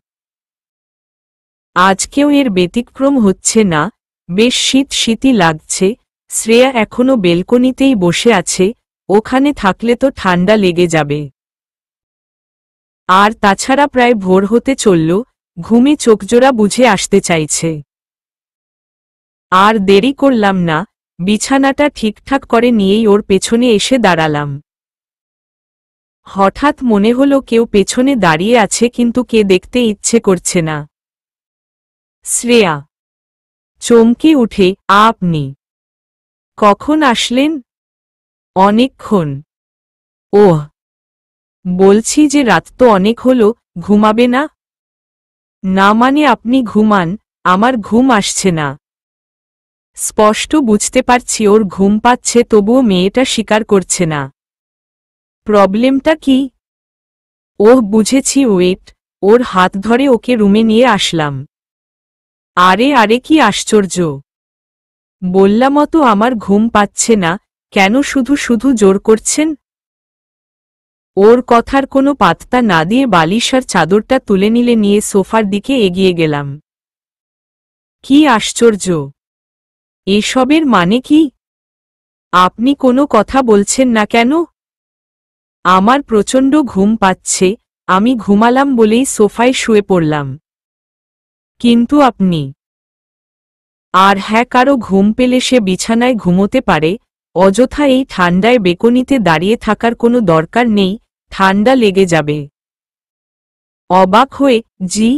আজকেও এর ব্যতিক্রম হচ্ছে না, বেশ শীত শীতই লাগছে। শ্রেয়া এখনও বেলকনিতেই বসে আছে, ওখানে থাকলে তো ঠান্ডা লেগে যাবে। আর তাছাড়া প্রায় ভোর হতে চলল, ঘুমে চোখজোড়া বুঝে আসতে চাইছে। আর দেরি করলাম না, বিছানাটা ঠিকঠাক করে নিয়েই ওর পেছনে এসে দাঁড়ালাম। হঠাৎ মনে হলো কেউ পেছনে দাঁড়িয়ে আছে, কিন্তু কে দেখতে ইচ্ছে করছে না। শ্রেয়া। চমকে উঠে, আপনি কখন আসলেন? অনেকক্ষণ। ওহ, বলছি যে রাত তো অনেক হলো, ঘুমাবে না? না মানে আপনি ঘুমান, আমার ঘুম আসছে না। স্পষ্ট বুঝতে পারছি ওর ঘুম পাচ্ছে, তবুও মেয়েটা স্বীকার করছে না। প্রবলেমটা কি? ওহ বুঝেছি, ওয়েট। ওর হাত ধরে ওকে রুমে নিয়ে আসলাম। আরে আরে, কি আশ্চর্য! বললাম তো আমার ঘুম পাচ্ছে না, কেন শুধু শুধু জোর করছেন? ওর কথার কোনো পাত্তা না দিয়ে বালিশ আর চাদরটা তুলে নিয়ে সোফার দিকে এগিয়ে গেলাম। কি আশ্চর্য! এসবের মানে কি? আপনি কোনো কথা বলছেন না কেন? আমার প্রচণ্ড ঘুম পাচ্ছে, আমি ঘুমালাম বলেই সোফায় শুয়ে পড়লাম। কিন্তু আপনি? আর হ্যাঁ, কারো ঘুম পেলে সে বিছানায় ঘুমোতে পারে, অযথা এই ঠান্ডায় বেকনিতে দাঁড়িয়ে থাকার কোনো দরকার নেই। ঠান্ডা লেগে যাবে। অবাক হয়ে, জি?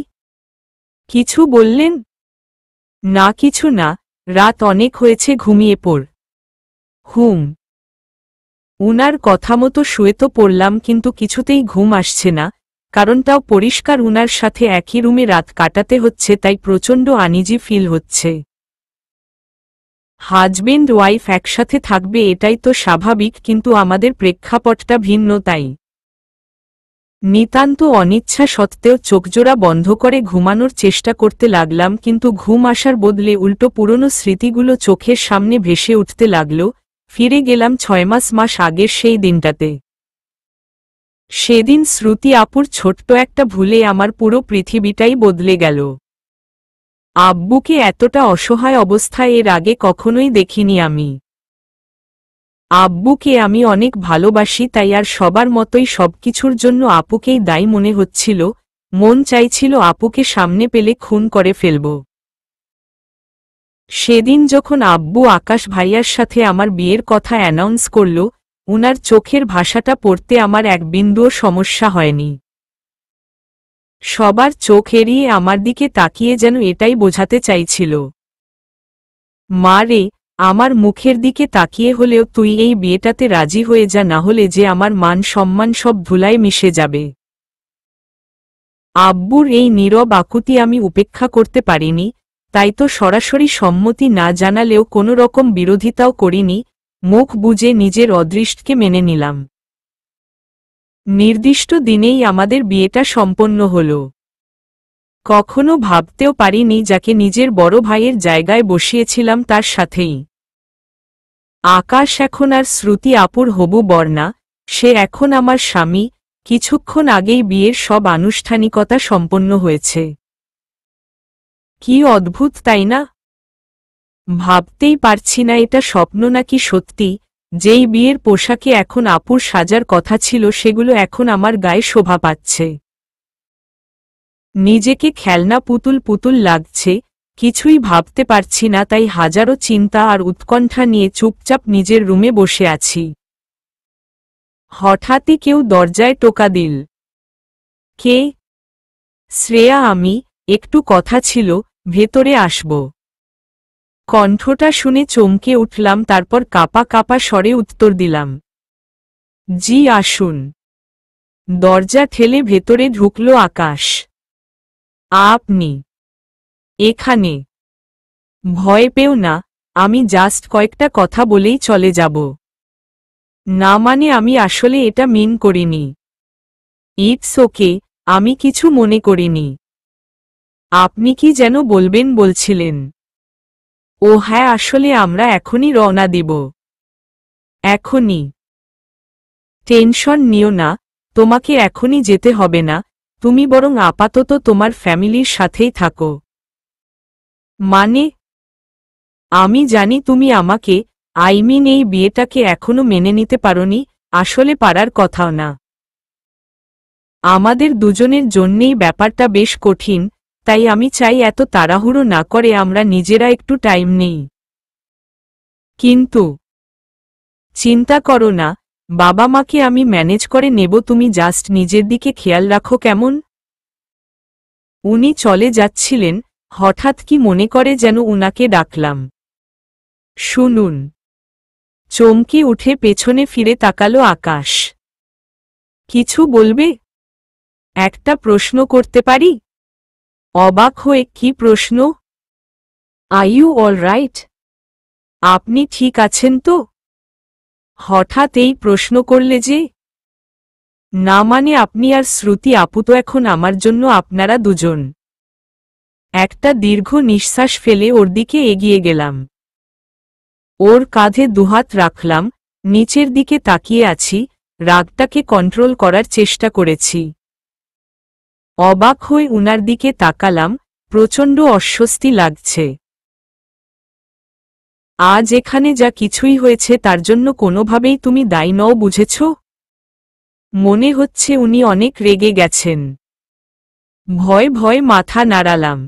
কিছু বললেন? না কিছু না, রাত অনেক হয়েছে, ঘুমিয়ে পড়। হুম। উনার কথা মতো শুয়ে তো পড়লাম, কিন্তু কিছুতেই ঘুম আসছে না, কারণটাও পরিষ্কার, উনার সাথে একই রুমে রাত কাটাতে হচ্ছে, তাই প্রচণ্ড আনইজি ফিল হচ্ছে। হাজবেন্ড ওয়াইফ একসাথে থাকবে এটাই তো স্বাভাবিক, কিন্তু আমাদের প্রেক্ষাপটটা ভিন্ন, তাই নিতান্ত অনিচ্ছা সত্ত্বেও চোখজোড়া বন্ধ করে ঘুমানোর চেষ্টা করতে লাগলাম, কিন্তু ঘুম আসার বদলে উল্টো পুরনো স্মৃতিগুলো চোখের সামনে ভেসে উঠতে লাগল। ফিরে গেলাম 6 মাস আগের সেই দিনটাতে। সেদিন শ্রুতি আপুর ছোট্ট একটা ভুলে আমার পুরো পৃথিবীটাই বদলে গেল। আব্বুকে এতটা অসহায় অবস্থায় এর আগে কখনোই দেখিনি আমি। আব্বুকে আমি অনেক ভালোবাসি, তাই আর সবার মতোই সবকিছুর জন্য আপুকেই দায়ী মনে হচ্ছিল। মন চাইছিল আপুকে সামনে পেলে খুন করে ফেলব। সেদিন যখন আব্বু আকাশ ভাইয়ার সাথে আমার বিয়ের কথা অ্যানাউন্স করল, উনার চোখের ভাষাটা পড়তে আমার এক বিন্দুও সমস্যা হয়নি। সবার চোখ এড়িয়ে আমার দিকে তাকিয়ে যেন এটাই বোঝাতে চাইছিল, মা রে, আমার মুখের দিকে তাকিয়ে হলেও তুই এই বিয়েটাতে রাজি হয়ে যা, না হলে যে আমার মান সম্মান সব ধুলায় মিশে যাবে। আব্বুর এই নীরব আকুতি আমি উপেক্ষা করতে পারিনি, তাই তো সরাসরি সম্মতি না জানালেও কোনো রকম বিরোধিতাও করিনি, মুখ বুজে নিজের অদৃষ্টকে মেনে নিলাম। নির্দিষ্ট দিনেই আমাদের বিয়েটা সম্পন্ন হল। কখনো ভাবতেও পারিনি যাকে নিজের বড় ভাইয়ের জায়গায় বসিয়েছিলাম তার সাথেই। আকাশ এখন আর শ্রুতি আপুর হবু বর না, সে এখন আমার স্বামী। কিছুক্ষণ আগেই বিয়ের সব আনুষ্ঠানিকতা সম্পন্ন হয়েছে। কি অদ্ভুত, তাই না? ভাবতেই পারছি না এটা স্বপ্ন নাকি সত্যি। যেই বিয়ের পোশাকে এখন আপুর সাজার কথা ছিল সেগুলো এখন আমার গায়ে শোভা পাচ্ছে। নিজেকে খেলনা পুতুল পুতুল লাগছে, কিছুই ভাবতে পারছি না, তাই হাজারো চিন্তা আর উৎকণ্ঠা নিয়ে চুপচাপ নিজের রুমে বসে আছি। হঠাৎই কেউ দরজায় টোকা দিল। কে? শ্রেয়া। আমি, একটু কথা ছিল, ভেতরে আসব। কণ্ঠটা শুনে চমকে উঠলাম, তারপর কাঁপা কাঁপা স্বরে উত্তর দিলাম, জি আসুন। দরজা ঠেলে ভেতরে ঢুকল আকাশ। আপনি এখানে? ভয় পেও না, আমি জাস্ট কয়েকটা কথা বলেই চলে যাব। না মানে আমি আসলে এটা মিন করিনি। ইটস ওকে, আমি কিছু মনে করিনি। আপনি কি যেন বলবেন বলছিলেন? ও হ্যাঁ, আসলে আমরা এখনই রওনা দিব। এখনই? টেনশন নিও না, তোমাকে এখনই যেতে হবে না, তুমি বরং আপাতত তোমার ফ্যামিলির সাথেই থাকো। মানে? আমি জানি তুমি আমাকে, আই মিন এই বিয়েটাকে এখনো মেনে নিতে পারোনি, আসলে পারার কথাও না। আমাদের দুজনের জন্যেই ব্যাপারটা বেশ কঠিন, তাই আমি চাই এত তাড়াহুড়ো না করে আমরা নিজেরা একটু টাইম নেই। কিন্তু চিন্তা করো না, বাবা মাকে আমি ম্যানেজ করে নেব, তুমি জাস্ট নিজের দিকে খেয়াল রাখো, কেমন? উনি চলে যাচ্ছিলেন, হঠাৎ কি মনে করে যেন উনাকে ডাকলাম। শুনুন। চমকে উঠে পেছনে ফিরে তাকালো আকাশ। কিছু বলবে? একটা প্রশ্ন করতে পারি? অবাক হয়ে, কি প্রশ্ন? Are you all right? আপনি ঠিক আছেন তো? হঠাৎ এই প্রশ্ন করলে যে? না মানে আপনি আর শ্রুতি আপু তো এখন আমার জন্য আপনারা দুজন। একটা দীর্ঘ নিঃশ্বাস ফেলে ওর দিকে এগিয়ে গেলাম। ওর কাঁধে দুহাত রাখলাম, নিচের দিকে তাকিয়ে আছি, রাগটাকে কন্ট্রোল করার চেষ্টা করেছি। অবাক হয়ে উনার দিকে তাকালাম, প্রচণ্ড অস্বস্তি লাগছে। আজ এখানে যা কিছুই হয়েছে তার জন্য কোনোভাবেই তুমি দায়ী নও, বুঝেছ? মনে হচ্ছে উনি অনেক রেগে গেছেন। ভয় ভয় মাথা নাড়ালাম।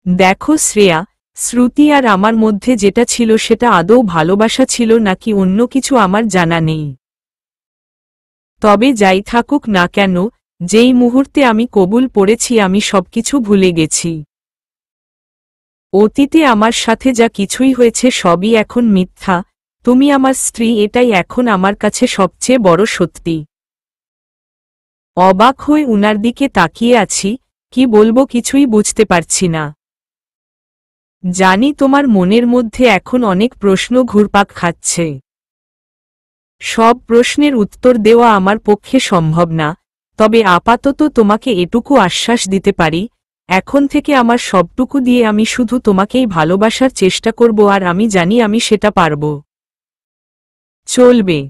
দেখো শ্রেয়া, শ্রুতি আর আমার মধ্যে যেটা ছিল সেটা আদৌ ভালোবাসা ছিল নাকি অন্য কিছু আমার জানা নেই। তবে যাই থাকুক না কেন, যেই মুহূর্তে আমি কবুল পড়েছি আমি সবকিছু ভুলে গেছি। অতীতে আমার সাথে যা কিছুই হয়েছে সবই এখন মিথ্যা, তুমি আমার স্ত্রী এটাই এখন আমার কাছে সবচেয়ে বড় সত্যি। অবাক হয়ে উনার দিকে তাকিয়ে আছি, কি বলবো কিছুই বুঝতে পারছি না। জানি তোমার মনের মধ্যে এখন অনেক প্রশ্ন ঘুরপাক খাচ্ছে। সব প্রশ্নের উত্তর দেওয়া আমার পক্ষে সম্ভব না, তবে আপাতত তোমাকে এটুকু আশ্বাস দিতে পারি, এখন থেকে আমার সবটুকু দিয়ে আমি শুধু তোমাকেই ভালোবাসার চেষ্টা করব আর আমি জানি আমি সেটা পারব। চলবে।